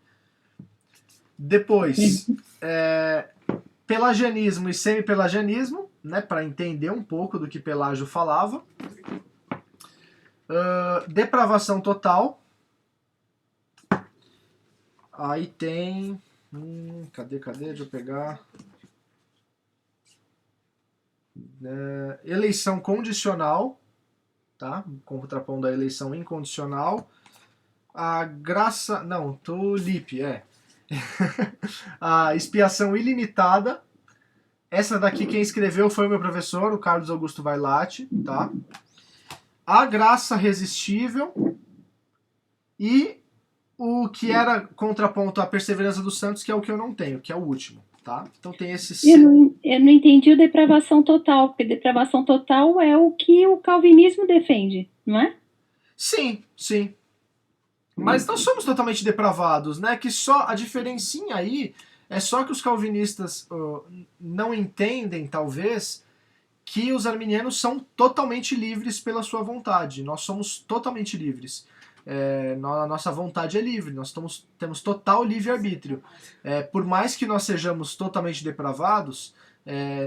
Depois, pelagianismo e semi-pelagianismo, né, para entender um pouco do que Pelágio falava. Depravação total. Aí tem... Cadê? Deixa eu pegar... eleição condicional. Tá? Contrapondo a eleição incondicional. A graça... Não, Tulip, A Expiação Ilimitada. Essa daqui quem escreveu foi o meu professor, o Carlos Augusto Vailate, tá? A Graça Resistível e o que era contraponto à Perseverança dos Santos, que é o que eu não tenho, que é o último, tá? Então tem esses... Eu não entendi o depravação total, porque depravação total é o que o calvinismo defende, não é? Sim, sim. Mas nós somos totalmente depravados, né? Que só a diferencinha aí é só que os calvinistas não entendem, talvez, que os arminianos são totalmente livres pela sua vontade. Nós somos totalmente livres. A nossa vontade é livre, nós temos total livre-arbítrio. Por mais que nós sejamos totalmente depravados,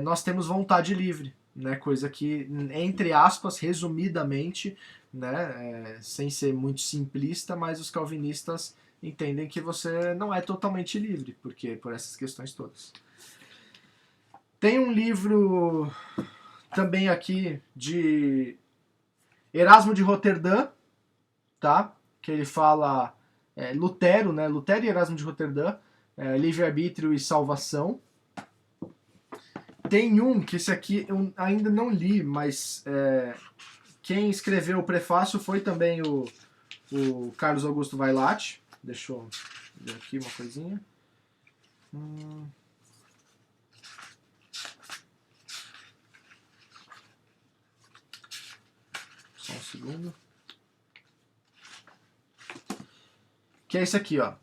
nós temos vontade livre, né? Coisa que, entre aspas, resumidamente, né, sem ser muito simplista, mas os calvinistas entendem que você não é totalmente livre, porque por essas questões todas. Tem um livro também aqui de Erasmo de Roterdã, tá? Que ele fala Lutero, né? Lutero e Erasmo de Roterdã, livre-arbítrio e salvação. Tem um que esse aqui eu ainda não li, mas quem escreveu o prefácio foi também o Carlos Augusto Vailate. Deixa eu ver aqui uma coisinha. Só um segundo. Que é esse aqui, ó.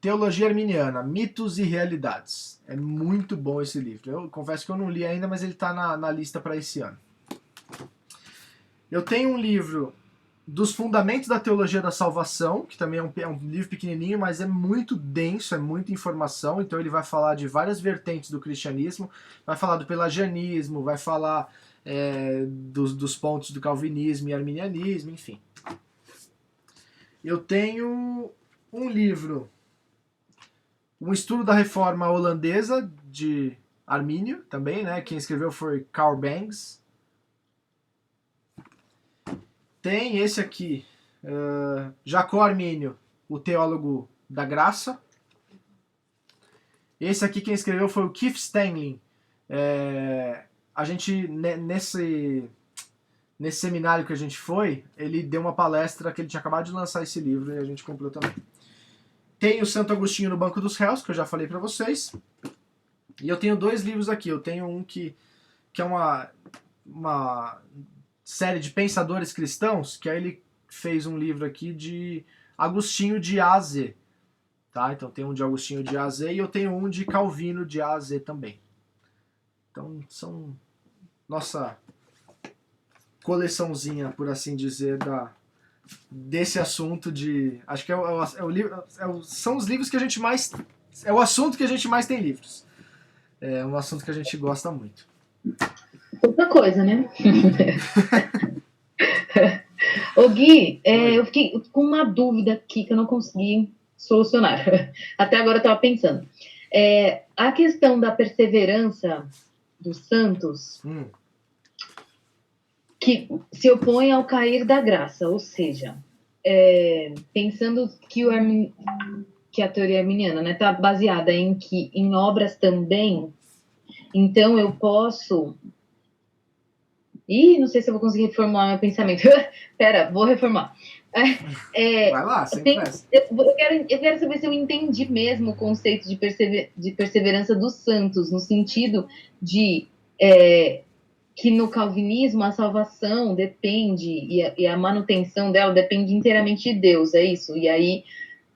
Teologia Arminiana, Mitos e Realidades. É muito bom esse livro. Eu confesso que eu não li ainda, mas ele está na lista para esse ano. Eu tenho um livro dos Fundamentos da Teologia da Salvação, que também é um livro pequenininho, mas é muito denso, é muita informação. Então ele vai falar de várias vertentes do cristianismo, vai falar do pelagianismo, vai falar dos pontos do calvinismo e arminianismo, enfim. Eu tenho um livro, um estudo da reforma holandesa de Armínio, também, né? Quem escreveu foi Karl Bangs. Tem esse aqui, Jacó Armínio, o teólogo da graça. Esse aqui quem escreveu foi o Keith Stanley. A gente, nesse seminário que a gente foi, ele deu uma palestra que ele tinha acabado de lançar esse livro e a gente comprou também. Tem o Santo Agostinho no Banco dos Réus, que eu já falei para vocês. E eu tenho dois livros aqui. Eu tenho um que é uma série de pensadores cristãos, que aí ele fez um livro aqui de Agostinho de A a Z. Tá? Então tem um de Agostinho de A a Z e eu tenho um de Calvino de A a Z também. Então são nossa coleçãozinha, por assim dizer, desse assunto de... Acho que são os livros que a gente mais... É o assunto que a gente mais tem livros. É um assunto que a gente gosta muito. Outra coisa, né? Ô Gui, eu fiquei com uma dúvida aqui que eu não consegui solucionar. Até agora eu estava pensando. A questão da perseverança dos santos... que se opõe ao cair da graça, ou seja, pensando que a teoria arminiana está baseada em obras também, então eu posso... Não sei se eu vou conseguir reformular meu pensamento. Pera, vou reformar. Vai lá, sem pressa. Eu quero saber se eu entendi mesmo o conceito de perseverança dos santos, no sentido de... que no calvinismo a salvação depende, e a manutenção dela depende inteiramente de Deus, é isso? E aí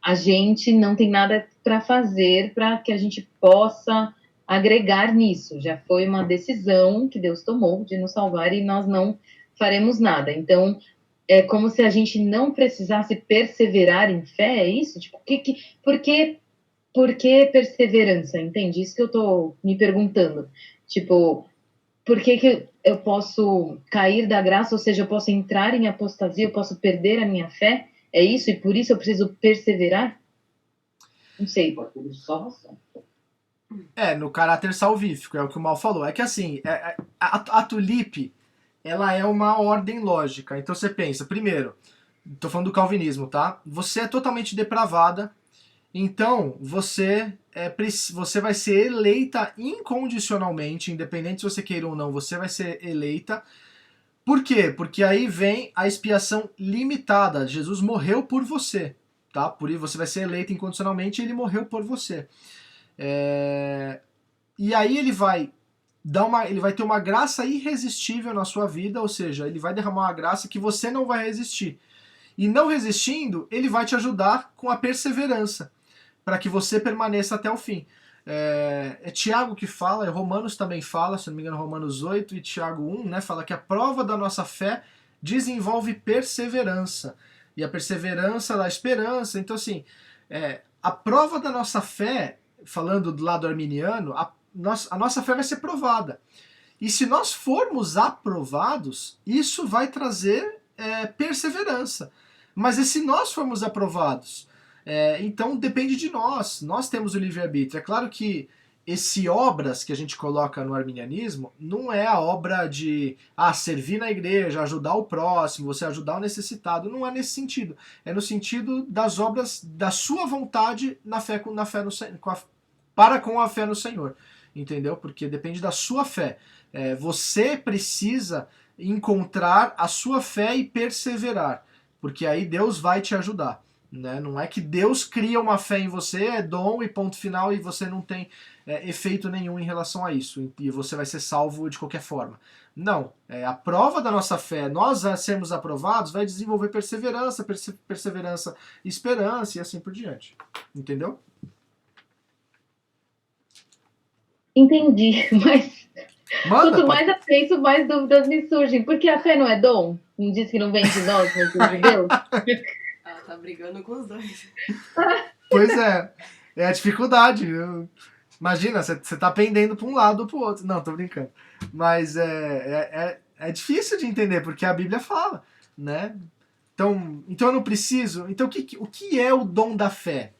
a gente não tem nada para fazer para que a gente possa agregar nisso. Já foi uma decisão que Deus tomou de nos salvar e nós não faremos nada. Então, é como se a gente não precisasse perseverar em fé, é isso? Tipo, por que perseverança? Entende? Isso que eu estou me perguntando. Tipo... Por que eu posso cair da graça, ou seja, eu posso entrar em apostasia, eu posso perder a minha fé? É isso? E por isso eu preciso perseverar? Não sei. No caráter salvífico, é o que o Mal falou. É que assim, a tulipe, ela é uma ordem lógica. Então você pensa, primeiro, tô falando do calvinismo, tá? Você é totalmente depravada Então, você vai ser eleita incondicionalmente, independente se você queira ou não, você vai ser eleita. Por quê? Porque aí vem a expiação limitada. Jesus morreu por você, tá? Por isso você vai ser eleito incondicionalmente e ele morreu por você. E aí ele vai ter uma graça irresistível na sua vida, ou seja, ele vai derramar uma graça que você não vai resistir. E não resistindo, ele vai te ajudar com a perseverança, para que você permaneça até o fim. É Tiago que fala, Romanos também fala, se não me engano, Romanos 8 e Tiago 1, né, fala que a prova da nossa fé desenvolve perseverança. E a perseverança dá esperança. Então, assim, a prova da nossa fé, falando do lado arminiano, a nossa fé vai ser provada. E se nós formos aprovados, isso vai trazer perseverança. Mas e se nós formos aprovados? Então depende de nós. Nós temos o livre-arbítrio. É claro que esse obras que a gente coloca no arminianismo não é a obra de servir na igreja, ajudar o próximo, você ajudar o necessitado. Não é nesse sentido. É no sentido das obras da sua vontade para com a fé no Senhor. Entendeu? Porque depende da sua fé. Você precisa encontrar a sua fé e perseverar, porque aí Deus vai te ajudar. Né? Não é que Deus cria uma fé em você, é dom e ponto final, e você não tem efeito nenhum em relação a isso, e você vai ser salvo de qualquer forma. Não, a prova da nossa fé, nós a sermos aprovados, vai desenvolver perseverança, perseverança, esperança e assim por diante. Entendeu? Entendi, mas Manda, quanto mais eu penso, mais dúvidas me surgem. Porque a fé não é dom? Não diz que não vem de nós, mas vem de Deus? Ela tá brigando com os dois. Pois é a dificuldade. Imagina, você tá pendendo pra um lado ou pro outro. Não, tô brincando. Mas é difícil de entender, porque a Bíblia fala, né? Então eu não preciso... Então o que é o dom da fé?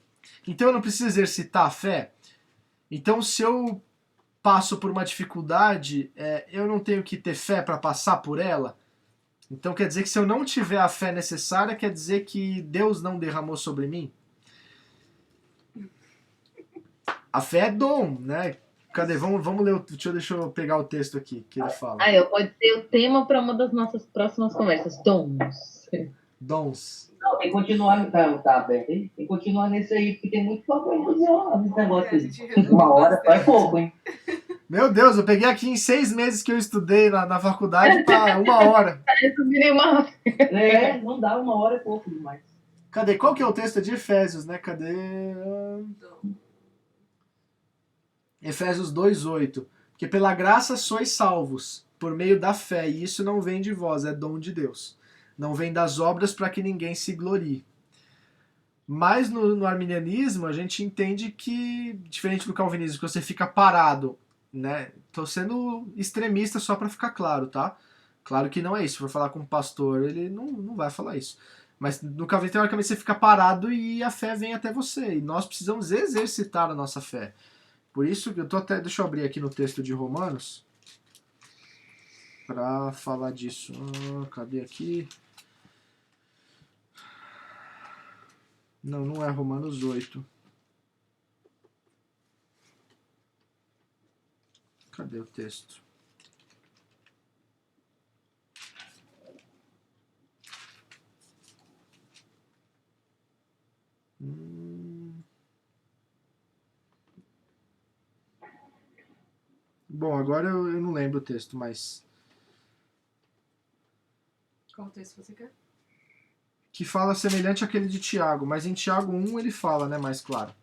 Então eu não preciso exercitar a fé? Então se eu passo por uma dificuldade, eu não tenho que ter fé para passar por ela? Então quer dizer que se eu não tiver a fé necessária, quer dizer que Deus não derramou sobre mim? A fé é dom, né? Cadê? Vamos ler. Deixa eu pegar o texto aqui que ele fala. Pode ser o tema para uma das nossas próximas conversas. Dons. Dons. Não, tem que continuar, tá aberto aí? Tem que continuar nesse aí, porque tem muito papo aí nesse negócio aí. Uma hora faz pouco, hein? Meu Deus, eu peguei aqui em 6 meses que eu estudei na faculdade para 1 hora. Não dá, 1 hora é pouco demais. Cadê? Qual que é o texto? É de Efésios, né? Cadê? Efésios 2:8. Porque pela graça sois salvos, por meio da fé, e isso não vem de vós, é dom de Deus. Não vem das obras para que ninguém se glorie. Mas no arminianismo a gente entende que, diferente do calvinismo, que você fica parado, né? Tô sendo extremista só para ficar claro, tá? Claro que não é isso. Se for falar com um pastor, ele não vai falar isso. Mas no calvinismo, teoricamente, você fica parado e a fé vem até você. E nós precisamos exercitar a nossa fé. Por isso que eu tô até... Deixa eu abrir aqui no texto de Romanos para falar disso. Cadê aqui? Não é Romanos 8. Cadê o texto? Bom, agora eu não lembro o texto, mas... Qual texto você quer? Que fala semelhante àquele de Tiago, mas em Tiago 1 ele fala, né, mais claro.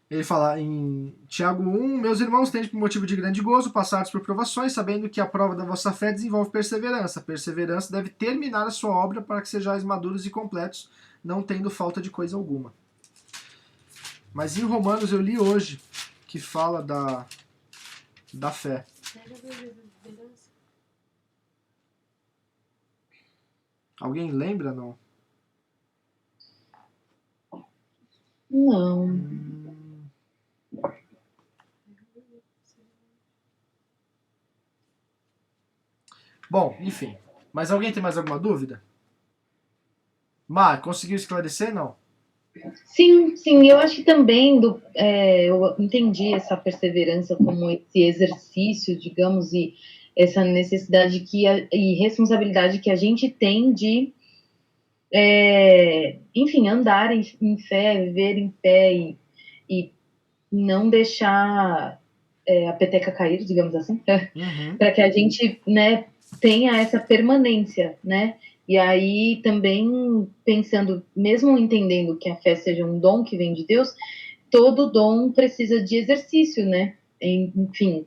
Ele fala em Tiago 1, meus irmãos, tende por motivo de grande gozo passados por provações, sabendo que a prova da vossa fé desenvolve perseverança. Perseverança deve terminar a sua obra para que sejais maduros e completos, não tendo falta de coisa alguma. Mas em Romanos eu li hoje, que fala da fé. Alguém lembra, não? Não. Bom, enfim. Mas alguém tem mais alguma dúvida? Mar, conseguiu esclarecer, não? Sim, sim, eu acho que também eu entendi essa perseverança como esse exercício, digamos, e essa necessidade e responsabilidade que a gente tem de, enfim, andar em fé, viver em fé e não deixar a peteca cair, digamos assim, Uhum. para que a gente, né, tenha essa permanência, né? E aí também pensando, mesmo entendendo que a fé seja um dom que vem de Deus, todo dom precisa de exercício, né? Enfim,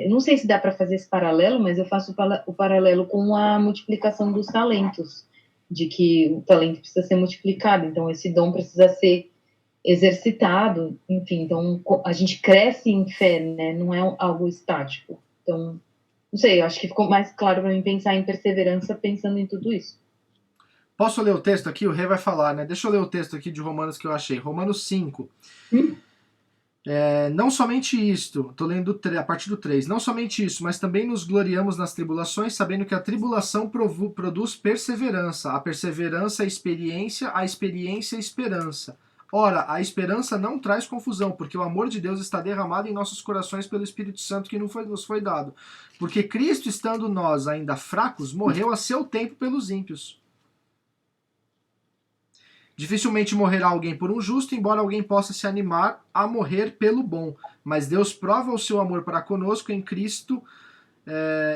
não sei se dá para fazer esse paralelo, mas eu faço o paralelo com a multiplicação dos talentos, de que o talento precisa ser multiplicado, então esse dom precisa ser exercitado, enfim, então a gente cresce em fé, né? Não é algo estático. Então, não sei, eu acho que ficou mais claro para mim pensar em perseverança pensando em tudo isso. Posso ler o texto aqui? O Rei vai falar, né? Deixa eu ler o texto aqui de Romanos que eu achei. Romanos 5. Não somente isto, estou lendo a partir do 3. Não somente isso, mas também nos gloriamos nas tribulações, sabendo que a tribulação produz perseverança. A perseverança, experiência, a experiência, esperança. Ora, a esperança não traz confusão, porque o amor de Deus está derramado em nossos corações pelo Espírito Santo que nos foi dado. Porque Cristo, estando nós ainda fracos, morreu a seu tempo pelos ímpios. Dificilmente morrerá alguém por um justo, embora alguém possa se animar a morrer pelo bom. Mas Deus prova o seu amor para conosco em Cristo,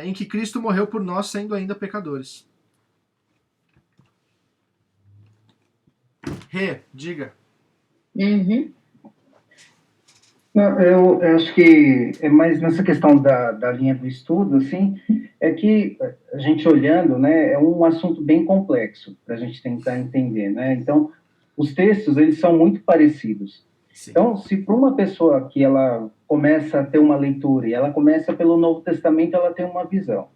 em que Cristo morreu por nós, sendo ainda pecadores. Rê, diga. Uhum. Não, eu acho que é mais nessa questão da linha do estudo, assim, é que a gente olhando, né, é um assunto bem complexo para a gente tentar entender, né? Então, os textos, eles são muito parecidos. Sim. Então, se para uma pessoa que ela começa a ter uma leitura e ela começa pelo Novo Testamento, ela tem uma visão.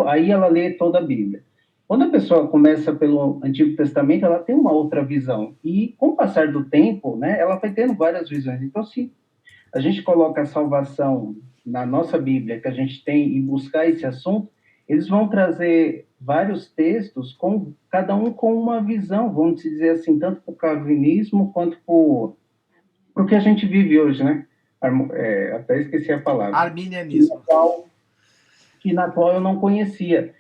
Aí ela lê toda a Bíblia. Quando a pessoa começa pelo Antigo Testamento, ela tem uma outra visão. E com o passar do tempo, né, ela vai tendo várias visões. Então, se a gente coloca a salvação na nossa Bíblia, que a gente tem, e buscar esse assunto, eles vão trazer vários textos, com cada um com uma visão, vamos dizer assim, tanto para o calvinismo quanto para o que a gente vive hoje, né? Até esqueci a palavra. Arminianismo. Na qual eu não conhecia.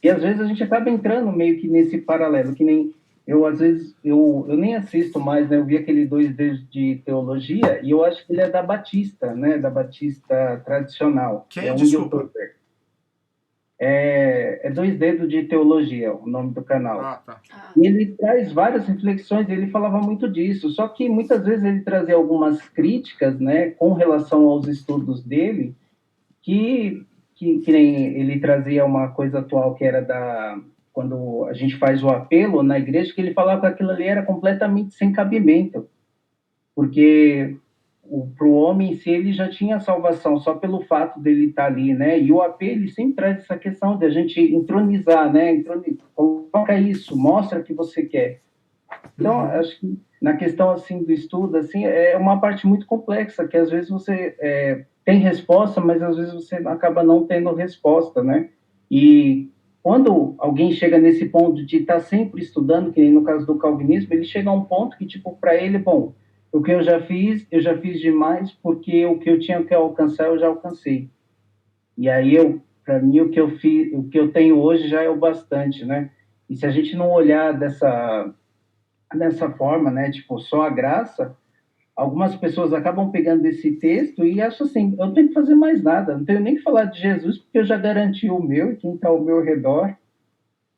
E às vezes a gente acaba entrando meio que nesse paralelo, que nem eu, às vezes, eu nem assisto mais, né? Eu vi aquele 2D de teologia e eu acho que ele é da Batista, né? Da Batista tradicional. Quem? É um Desculpa. youtuber. É 2D de teologia, o nome do canal. Ah, tá. E ele traz várias reflexões, ele falava muito disso, só que muitas vezes ele trazia algumas críticas, né? Com relação aos estudos dele, que nem ele trazia uma coisa atual que era quando a gente faz o apelo na igreja, que ele falava que aquilo ali era completamente sem cabimento, porque para o homem em si ele já tinha salvação só pelo fato dele estar ali, né? E o apelo ele sempre traz essa questão de a gente entronizar, né? Coloca isso, mostra que você quer. Então, acho que na questão assim do estudo, assim, é uma parte muito complexa, que às vezes você tem resposta, mas às vezes você acaba não tendo resposta, né? E quando alguém chega nesse ponto de estar sempre estudando, que nem no caso do calvinismo, ele chega a um ponto que, tipo, para ele, bom, o que eu já fiz demais, porque o que eu tinha que alcançar, eu já alcancei. E aí, para mim, o que eu tenho hoje já é o bastante, né? E se a gente não olhar dessa forma, né, tipo, só a graça, algumas pessoas acabam pegando esse texto e acham assim, eu não tenho que fazer mais nada, não tenho nem que falar de Jesus, porque eu já garanti o meu e quem está ao meu redor,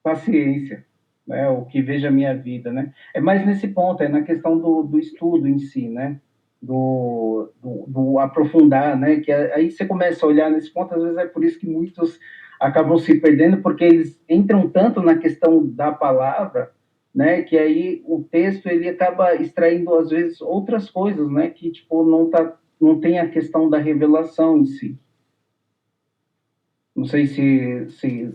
paciência, né, o que veja a minha vida, né. É mais nesse ponto, é na questão do estudo em si, né, do aprofundar, né, que aí você começa a olhar nesse ponto, às vezes é por isso que muitos acabam se perdendo, porque eles entram tanto na questão da palavra, né, que aí o texto ele acaba extraindo às vezes outras coisas, né, que tipo não tem a questão da revelação em si. Não sei se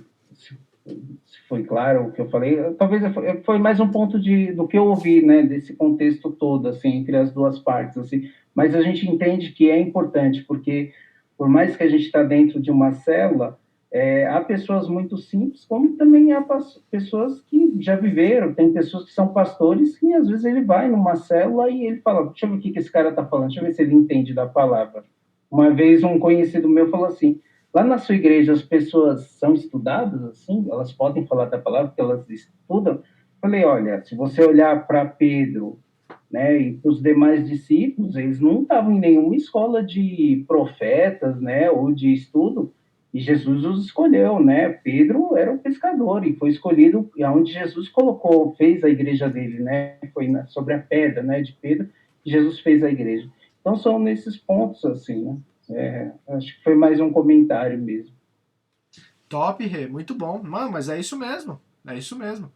foi claro o que eu falei. Talvez foi mais um ponto do que eu ouvi, né, desse contexto todo, assim, entre as duas partes, assim. Mas a gente entende que é importante, porque por mais que a gente está dentro de uma célula, Há pessoas muito simples, como também há pessoas que já viveram. Tem pessoas que são pastores que às vezes ele vai numa célula e ele fala, deixa eu ver o que esse cara está falando, deixa eu ver se ele entende da palavra. Uma vez um conhecido meu falou assim, lá na sua igreja as pessoas são estudadas assim? Elas podem falar da palavra porque elas estudam? Falei, olha, se você olhar para Pedro, né, e os demais discípulos, eles não estavam em nenhuma escola de profetas, né, ou de estudo, e Jesus os escolheu, né? Pedro era um pescador e foi escolhido aonde Jesus colocou, fez a igreja dele, né? Foi sobre a pedra, né, de Pedro, que Jesus fez a igreja. Então são nesses pontos assim, né? Acho que foi mais um comentário mesmo. Top, Rê, muito bom. Mano, mas é isso mesmo. É isso mesmo.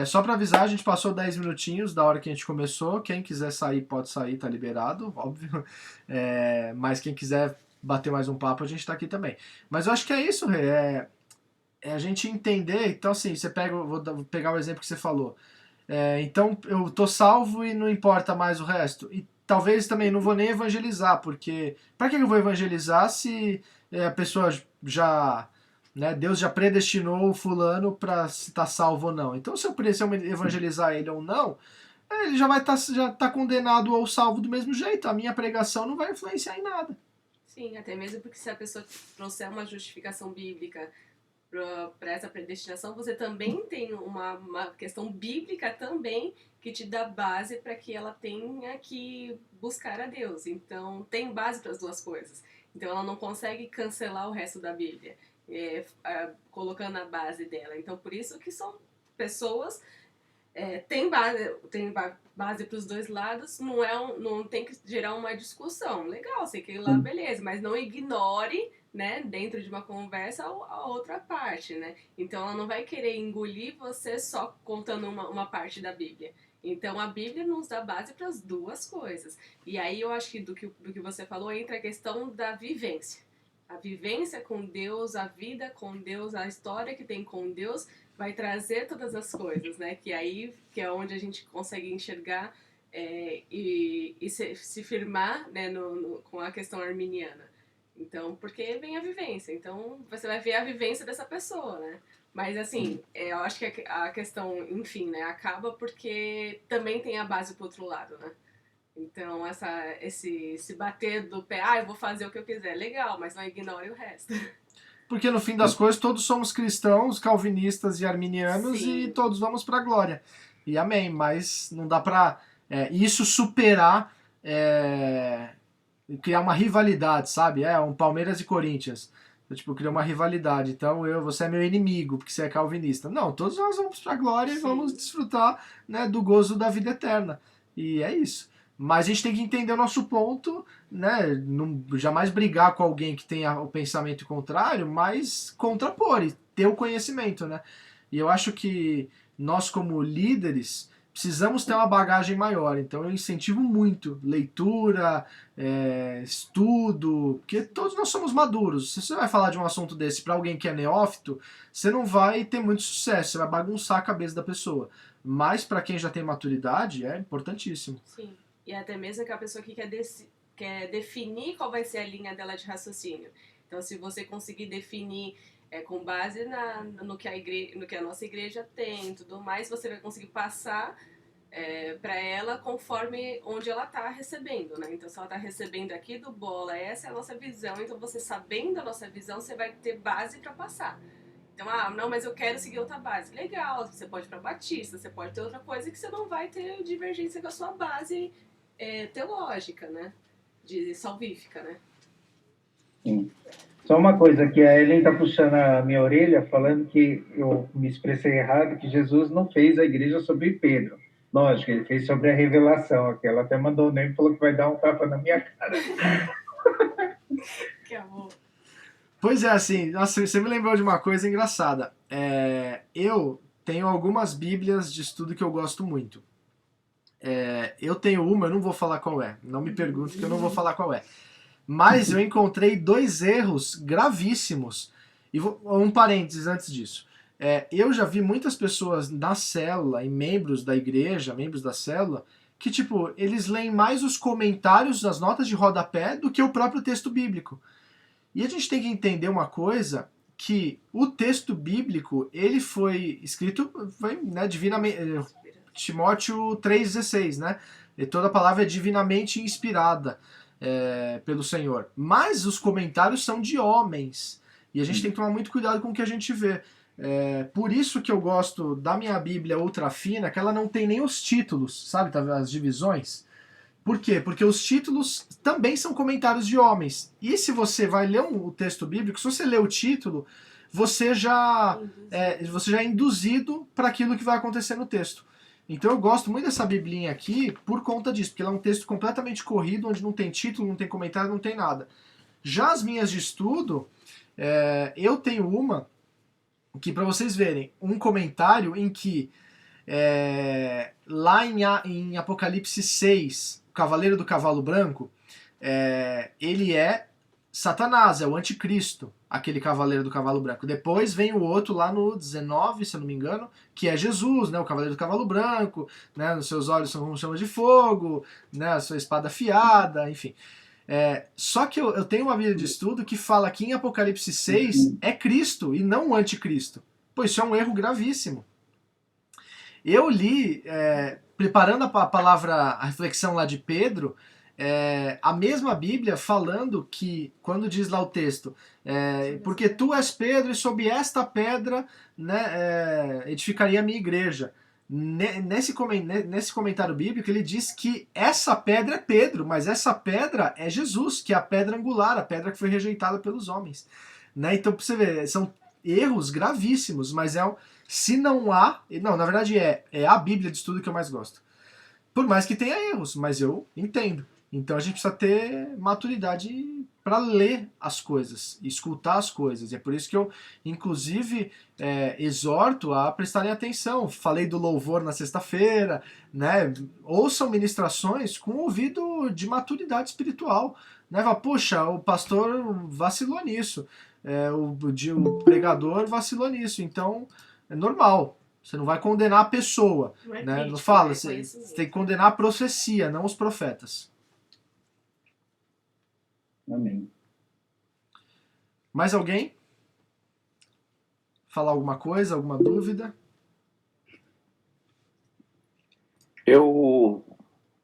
Só pra avisar, a gente passou 10 minutinhos da hora que a gente começou. Quem quiser sair, pode sair, tá liberado, óbvio. Mas quem quiser bater mais um papo, a gente tá aqui também. Mas eu acho que é isso, Rê. É a gente entender. Então, assim, vou pegar o exemplo que você falou. Então, eu tô salvo e não importa mais o resto. E talvez também não vou nem evangelizar, porque pra que eu vou evangelizar se a pessoa já... Né, Deus já predestinou o fulano para se tá salvo ou não. Então, se eu evangelizar ele ou não, ele já vai já tá condenado ou salvo do mesmo jeito. A minha pregação não vai influenciar em nada. Sim, até mesmo porque se a pessoa trouxer uma justificação bíblica para essa predestinação, você também tem uma questão bíblica também que te dá base para que ela tenha que buscar a Deus. Então, tem base para as duas coisas. Então, ela não consegue cancelar o resto da Bíblia. Colocando a base dela. Então, por isso que são pessoas tem base para os dois lados, não tem que gerar uma discussão. Legal, você quer ir lá, beleza, mas não ignore, né, dentro de uma conversa a outra parte, né? Então, ela não vai querer engolir você só contando uma parte da Bíblia. Então, a Bíblia nos dá base para as duas coisas. E aí, eu acho que do que você falou, entra a questão da vivência. A vivência com Deus, a vida com Deus, a história que tem com Deus vai trazer todas as coisas, né? Que é onde a gente consegue enxergar e se firmar, né, com a questão arminiana. Então, porque vem a vivência. Então, você vai ver a vivência dessa pessoa, né? Mas, assim, eu acho que a questão, enfim, né, acaba porque também tem a base pro outro lado, né? Então, esse bater do pé, eu vou fazer o que eu quiser, legal, mas não ignore o resto. Porque no fim das coisas, todos somos cristãos, calvinistas e arminianos, Sim. E todos vamos pra glória. E amém, mas não dá pra isso superar, criar uma rivalidade, sabe? Um Palmeiras e Corinthians. Tipo, criar uma rivalidade. Então, você é meu inimigo, porque você é calvinista. Não, todos nós vamos pra glória. Sim. E vamos desfrutar, né, do gozo da vida eterna. E é isso. Mas a gente tem que entender o nosso ponto, né? Não, jamais brigar com alguém que tenha o pensamento contrário, mas contrapor e ter o conhecimento, né? E eu acho que nós, como líderes, precisamos ter uma bagagem maior. Então eu incentivo muito leitura, estudo, porque todos nós somos maduros. Se você vai falar de um assunto desse para alguém que é neófito, você não vai ter muito sucesso, você vai bagunçar a cabeça da pessoa. Mas para quem já tem maturidade, é importantíssimo. Sim. E até mesmo aquela pessoa que quer definir qual vai ser a linha dela de raciocínio. Então, se você conseguir definir com base no que a nossa igreja tem e tudo mais, você vai conseguir passar para ela conforme onde ela está recebendo, né? Então, se ela está recebendo aqui do Bola, essa é a nossa visão. Então, você sabendo a nossa visão, você vai ter base para passar. Então, não, mas eu quero seguir outra base. Legal, você pode ir para Batista, você pode ter outra coisa que você não vai ter divergência com a sua base teológica, né? De salvífica, né? Sim. Só uma coisa, que a Ellen está puxando a minha orelha, falando que eu me expressei errado, que Jesus não fez a igreja sobre Pedro. Lógico, ele fez sobre a revelação. Aqui. Ela até mandou o nome e falou que vai dar um tapa na minha cara. Que amor. Pois é, assim, nossa, você me lembrou de uma coisa engraçada. Eu tenho algumas bíblias de estudo que eu gosto muito. Eu tenho uma, eu não vou falar qual é. Não me pergunte, porque eu não vou falar qual é. Mas eu encontrei 2 erros gravíssimos. E um parênteses antes disso. Eu já vi muitas pessoas na célula e membros da igreja, membros da célula, que, tipo, eles leem mais os comentários das notas de rodapé do que o próprio texto bíblico. E a gente tem que entender uma coisa, que o texto bíblico, ele foi escrito, né, divinamente, Timóteo 3,16, né? E toda a palavra é divinamente inspirada pelo Senhor. Mas os comentários são de homens. E a gente tem que tomar muito cuidado com o que a gente vê. Por isso que eu gosto da minha Bíblia ultra fina, que ela não tem nem os títulos, sabe? As divisões. Por quê? Porque os títulos também são comentários de homens. E se você vai ler o texto bíblico, se você lê o título, você já é induzido para aquilo que vai acontecer no texto. Então eu gosto muito dessa biblinha aqui por conta disso, porque ela é um texto completamente corrido, onde não tem título, não tem comentário, não tem nada. Já as minhas de estudo, eu tenho uma que, para vocês verem, um comentário em que lá em Apocalipse 6, o Cavaleiro do Cavalo Branco, ele é Satanás, é o anticristo, aquele Cavaleiro do Cavalo Branco. Depois vem o outro lá no 19, se eu não me engano, que é Jesus, né, o Cavaleiro do Cavalo Branco, né, nos seus olhos são como chamas de fogo, né, a sua espada afiada, enfim. Só que eu tenho uma Bíblia de estudo que fala que em Apocalipse 6 é Cristo e não o anticristo. Pô, isso é um erro gravíssimo. Eu li, preparando a reflexão lá de Pedro, a mesma Bíblia falando que, quando diz lá o texto, porque tu és Pedro e sob esta pedra, né, edificaria a minha igreja. Nesse comentário bíblico ele diz que essa pedra é Pedro, mas essa pedra é Jesus, que é a pedra angular, a pedra que foi rejeitada pelos homens. Né? Então, pra você ver, são erros gravíssimos, mas se não há... Não, na verdade é a Bíblia de estudo que eu mais gosto. Por mais que tenha erros, mas eu entendo. Então a gente precisa ter maturidade para ler as coisas, escutar as coisas. E é por isso que eu, inclusive, exorto a prestarem atenção. Falei do louvor na sexta-feira, né? Ouçam ministrações com ouvido de maturidade espiritual. Né? Puxa, o pastor vacilou nisso, o pregador vacilou nisso. Então, é normal. Você não vai condenar a pessoa. Né? Não fala, você tem que condenar a profecia, não os profetas. Amém. Mais alguém? Falar alguma coisa, alguma dúvida?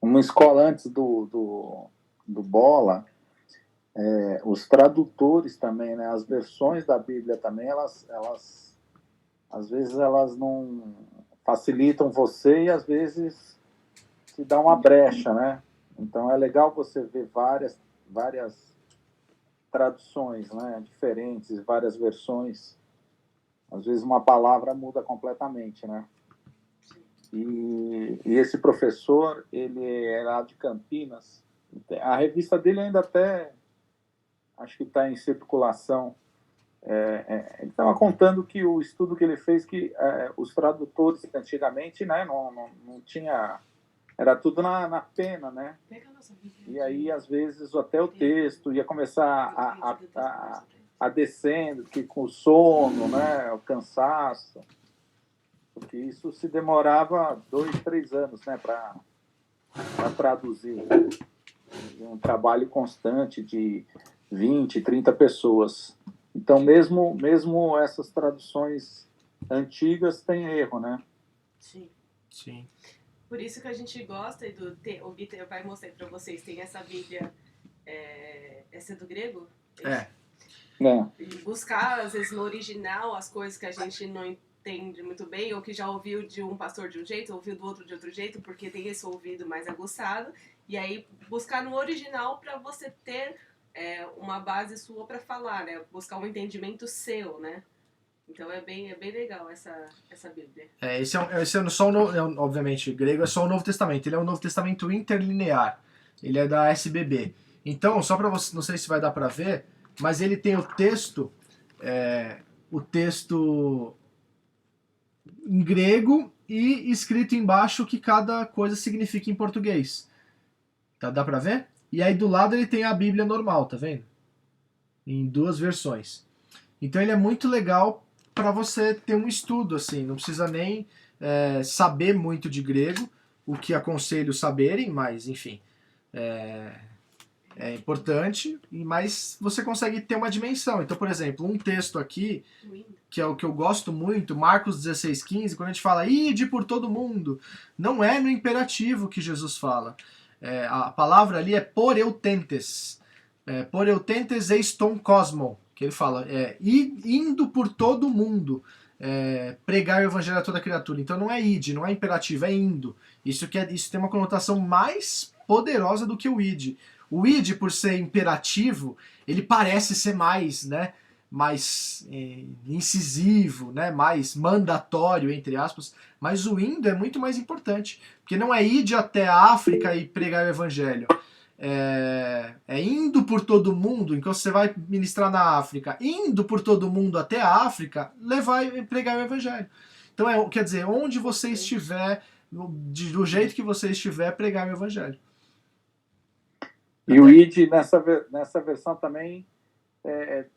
Uma escola antes do Bola, os tradutores também, né, as versões da Bíblia também, elas às vezes elas não facilitam você e às vezes te dá uma brecha, né? Então é legal você ver várias traduções, né, diferentes, várias versões. Às vezes uma palavra muda completamente, né? E esse professor, ele é lá de Campinas. A revista dele ainda até, acho que está em circulação. Ele estava contando que o estudo que ele fez, que os tradutores antigamente, né, não tinha... Era tudo na pena, né? E aí, às vezes, até o texto ia começar a descendo, que com o sono, né, o cansaço, porque isso se demorava 2, 3 anos, né, para traduzir. Um trabalho constante de 20, 30 pessoas. Então, mesmo essas traduções antigas têm erro, né? Sim. Sim. Por isso que a gente gosta, o Vitor vai mostrar para vocês, tem essa Bíblia, essa é do grego? E buscar, às vezes, no original, as coisas que a gente não entende muito bem, ou que já ouviu de um pastor de um jeito, ouviu do outro de outro jeito, porque tem esse ouvido mais aguçado, e aí buscar no original para você ter uma base sua para falar, né? Buscar um entendimento seu, né? Então é bem legal essa Bíblia. Esse é só obviamente, grego é só o Novo Testamento. Ele é um Novo Testamento interlinear. Ele é da SBB. Então, só para você, não sei se vai dar para ver, mas ele tem o texto em grego e escrito embaixo o que cada coisa significa em português. Tá, dá para ver? E aí do lado ele tem a Bíblia normal, tá vendo? Em 2 versões. Então ele é muito legal para você ter um estudo, assim, não precisa nem saber muito de grego, o que aconselho saberem, mas enfim, é importante, mas você consegue ter uma dimensão. Então, por exemplo, um texto aqui, que é o que eu gosto muito, Marcos 16,15, quando a gente fala ide por todo mundo, não é no imperativo que Jesus fala. A palavra ali é por eutentes. Por eutentes eiston cosmo, que ele fala, indo por todo mundo, pregar o evangelho a toda criatura. Então não é ide, não é imperativo, é indo. Isso tem uma conotação mais poderosa do que o id. O id, por ser imperativo, ele parece ser mais incisivo, né, mais mandatório, entre aspas, mas o indo é muito mais importante, porque não é ide até a África e pregar o evangelho. É indo por todo mundo, enquanto você vai ministrar na África, indo por todo mundo até a África, levar e pregar o evangelho. Então, quer dizer, onde você estiver, do jeito que você estiver, pregar o evangelho. E o id, nessa versão também,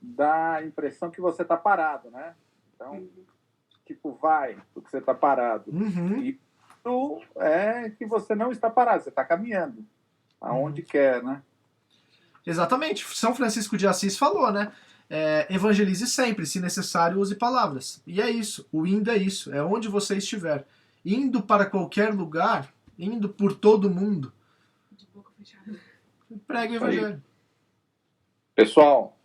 dá a impressão que você está parado, né? Então, tipo, vai, porque você está parado. E isso é que você não está parado, você está caminhando aonde quer, né? Exatamente. São Francisco de Assis falou, né? Evangelize sempre, se necessário, use palavras. E é isso. O indo é isso. É onde você estiver. Indo para qualquer lugar, indo por todo mundo. Pregue o evangelho. Pessoal,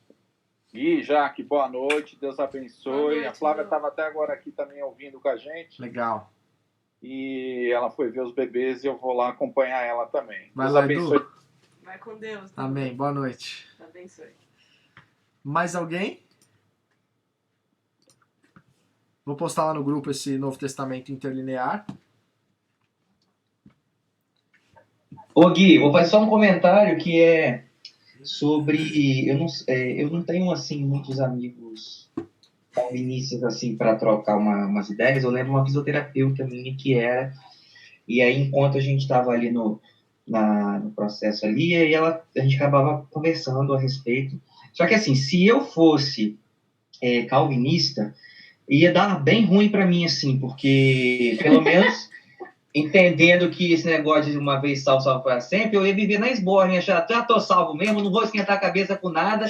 Gui, Jaque, boa noite. Deus abençoe. Boa noite, a Flávia estava até agora aqui também ouvindo com a gente. Legal. E ela foi ver os bebês e eu vou lá acompanhar ela também. Vai Deus lá, abençoe. Edu. Vai com Deus. Amém. Boa noite. Abençoe. Mais alguém? Vou postar lá no grupo esse Novo Testamento interlinear. Ô Gui, vou fazer só um comentário que é sobre... Eu não tenho, assim, muitos amigos calvinistas, assim, para trocar umas ideias. Eu lembro uma fisioterapeuta minha que era... E aí, enquanto a gente estava ali no processo ali, e aí a gente acabava conversando a respeito. Só que, assim, se eu fosse calvinista, ia dar bem ruim para mim, assim, porque, pelo menos... entendendo que esse negócio de uma vez salvo, salvo para sempre, eu ia viver na esborra, já tô salvo mesmo, não vou esquentar a cabeça com nada,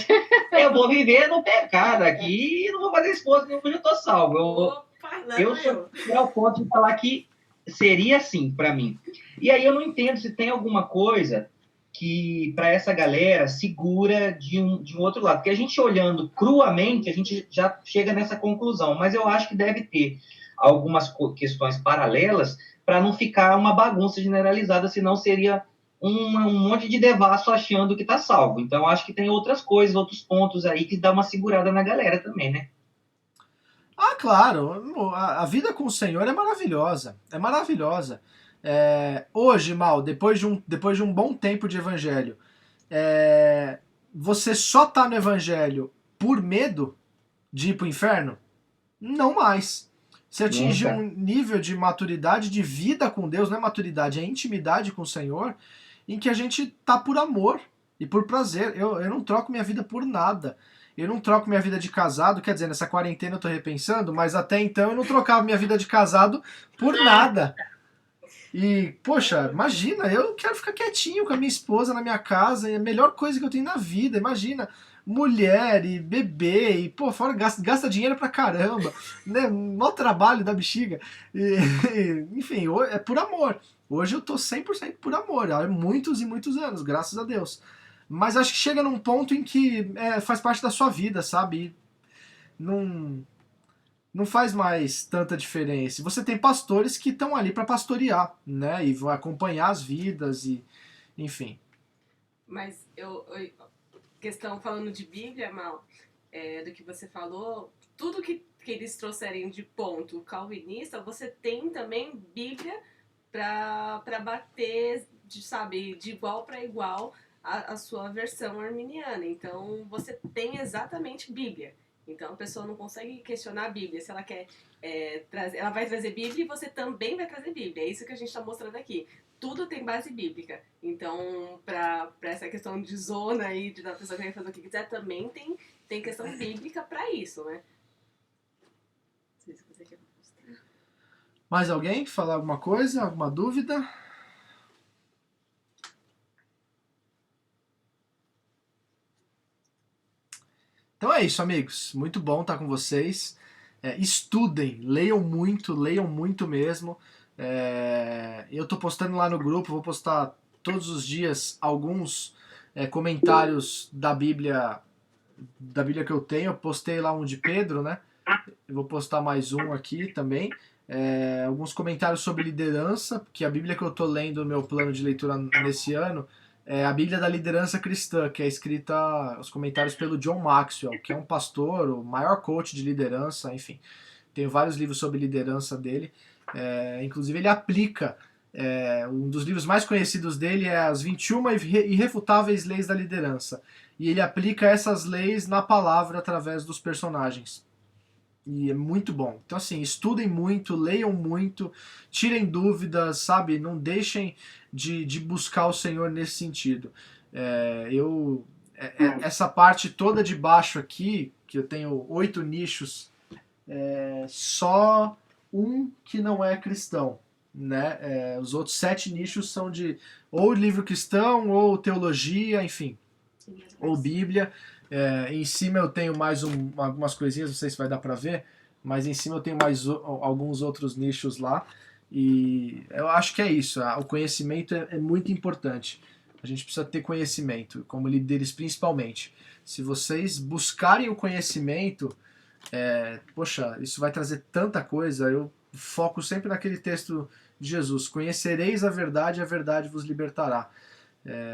eu vou viver no pecado aqui e não vou fazer esforço nenhum, porque eu tô salvo. Eu sou ao ponto de falar que seria assim para mim. E aí eu não entendo se tem alguma coisa que para essa galera segura de um outro lado, porque a gente olhando cruamente, a gente já chega nessa conclusão, mas eu acho que deve ter algumas questões paralelas para não ficar uma bagunça generalizada, senão seria um monte de devasso achando que está salvo. Então, acho que tem outras coisas, outros pontos aí que dá uma segurada na galera também, né? Ah, claro. A vida com o Senhor é maravilhosa. É maravilhosa. Hoje, Mal, depois de um bom tempo de evangelho, você só tá no evangelho por medo de ir pro inferno? Não mais. Você atinge um nível de maturidade, de vida com Deus, não é maturidade, é intimidade com o Senhor, em que a gente tá por amor e por prazer. Eu não troco minha vida por nada. Eu não troco minha vida de casado, quer dizer, nessa quarentena eu tô repensando, mas até então eu não trocava minha vida de casado por nada. E, poxa, imagina, eu quero ficar quietinho com a minha esposa na minha casa, é a melhor coisa que eu tenho na vida, imagina. Mulher e bebê, e pô, fora gasta dinheiro pra caramba, né? Mó trabalho da bexiga. Enfim, é por amor. Hoje eu tô 100% por amor, há muitos e muitos anos, graças a Deus. Mas acho que chega num ponto em que faz parte da sua vida, sabe? Não faz mais tanta diferença. Você tem pastores que estão ali para pastorear, né? E vão acompanhar as vidas e, enfim. Mas questão falando de Bíblia, Mal, do que você falou, tudo que eles trouxerem de ponto calvinista, você tem também Bíblia para bater, de igual para igual a sua versão arminiana. Então, você tem exatamente Bíblia. Então, a pessoa não consegue questionar a Bíblia. Se ela quer trazer, ela vai trazer Bíblia e você também vai trazer Bíblia. É isso que a gente está mostrando aqui. Tudo tem base bíblica. Então, para essa questão de zona aí, da pessoa que quer fazer o que quiser, também tem questão bíblica para isso, né? Não sei se você quer mostrar. Mais alguém falar alguma coisa? Alguma dúvida? Então é isso, amigos. Muito bom estar com vocês. Estudem, leiam muito mesmo. Eu tô postando lá no grupo, vou postar todos os dias alguns comentários da Bíblia que eu tenho. Eu postei lá um de Pedro, né? Eu vou postar mais um aqui também. Alguns comentários sobre liderança, porque a Bíblia que eu tô lendo no meu plano de leitura nesse ano é a Bíblia da Liderança Cristã, que é escrita, os comentários pelo John Maxwell, que é um pastor, o maior coach de liderança, enfim. Tenho vários livros sobre liderança dele. Inclusive ele aplica, um dos livros mais conhecidos dele é As 21 Irrefutáveis Leis da Liderança. E ele aplica essas leis na palavra através dos personagens. E é muito bom. Então assim, estudem muito, leiam muito, tirem dúvidas, sabe? Não deixem de buscar o Senhor nesse sentido. Essa parte toda de baixo aqui, que eu tenho 8 nichos, só um que não é cristão, né? Os outros 7 nichos são de ou livro cristão, ou teologia, enfim, ou Bíblia. Em cima eu tenho mais algumas coisinhas, não sei se vai dar pra ver, mas em cima eu tenho mais alguns outros nichos lá. E eu acho que é isso, o conhecimento é muito importante. A gente precisa ter conhecimento, como líderes principalmente. Se vocês buscarem o conhecimento, poxa, isso vai trazer tanta coisa. Eu foco sempre naquele texto de Jesus: conhecereis a verdade vos libertará.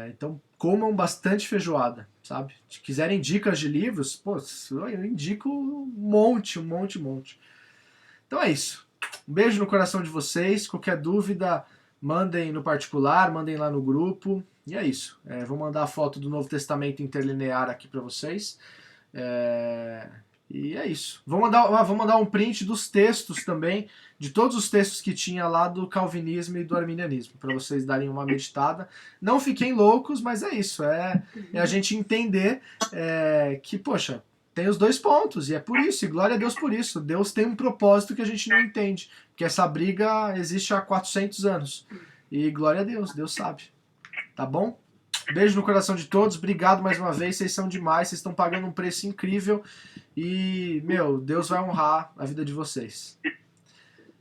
Então comam bastante feijoada, sabe? Se quiserem dicas de livros, pô, eu indico um monte. Então é isso. Um beijo no coração de vocês. Qualquer dúvida, mandem no particular, mandem lá no grupo. E é isso. Vou mandar a foto do Novo Testamento interlinear aqui para vocês. E é isso. Vou mandar um print dos textos também, de todos os textos que tinha lá do calvinismo e do arminianismo, para vocês darem uma meditada. Não fiquem loucos, mas é isso. É a gente entender que, poxa, tem os dois pontos, e é por isso, e glória a Deus por isso. Deus tem um propósito que a gente não entende, porque essa briga existe há 400 anos. E glória a Deus, Deus sabe. Tá bom? Beijo no coração de todos, obrigado mais uma vez, vocês são demais, vocês estão pagando um preço incrível e, Deus vai honrar a vida de vocês.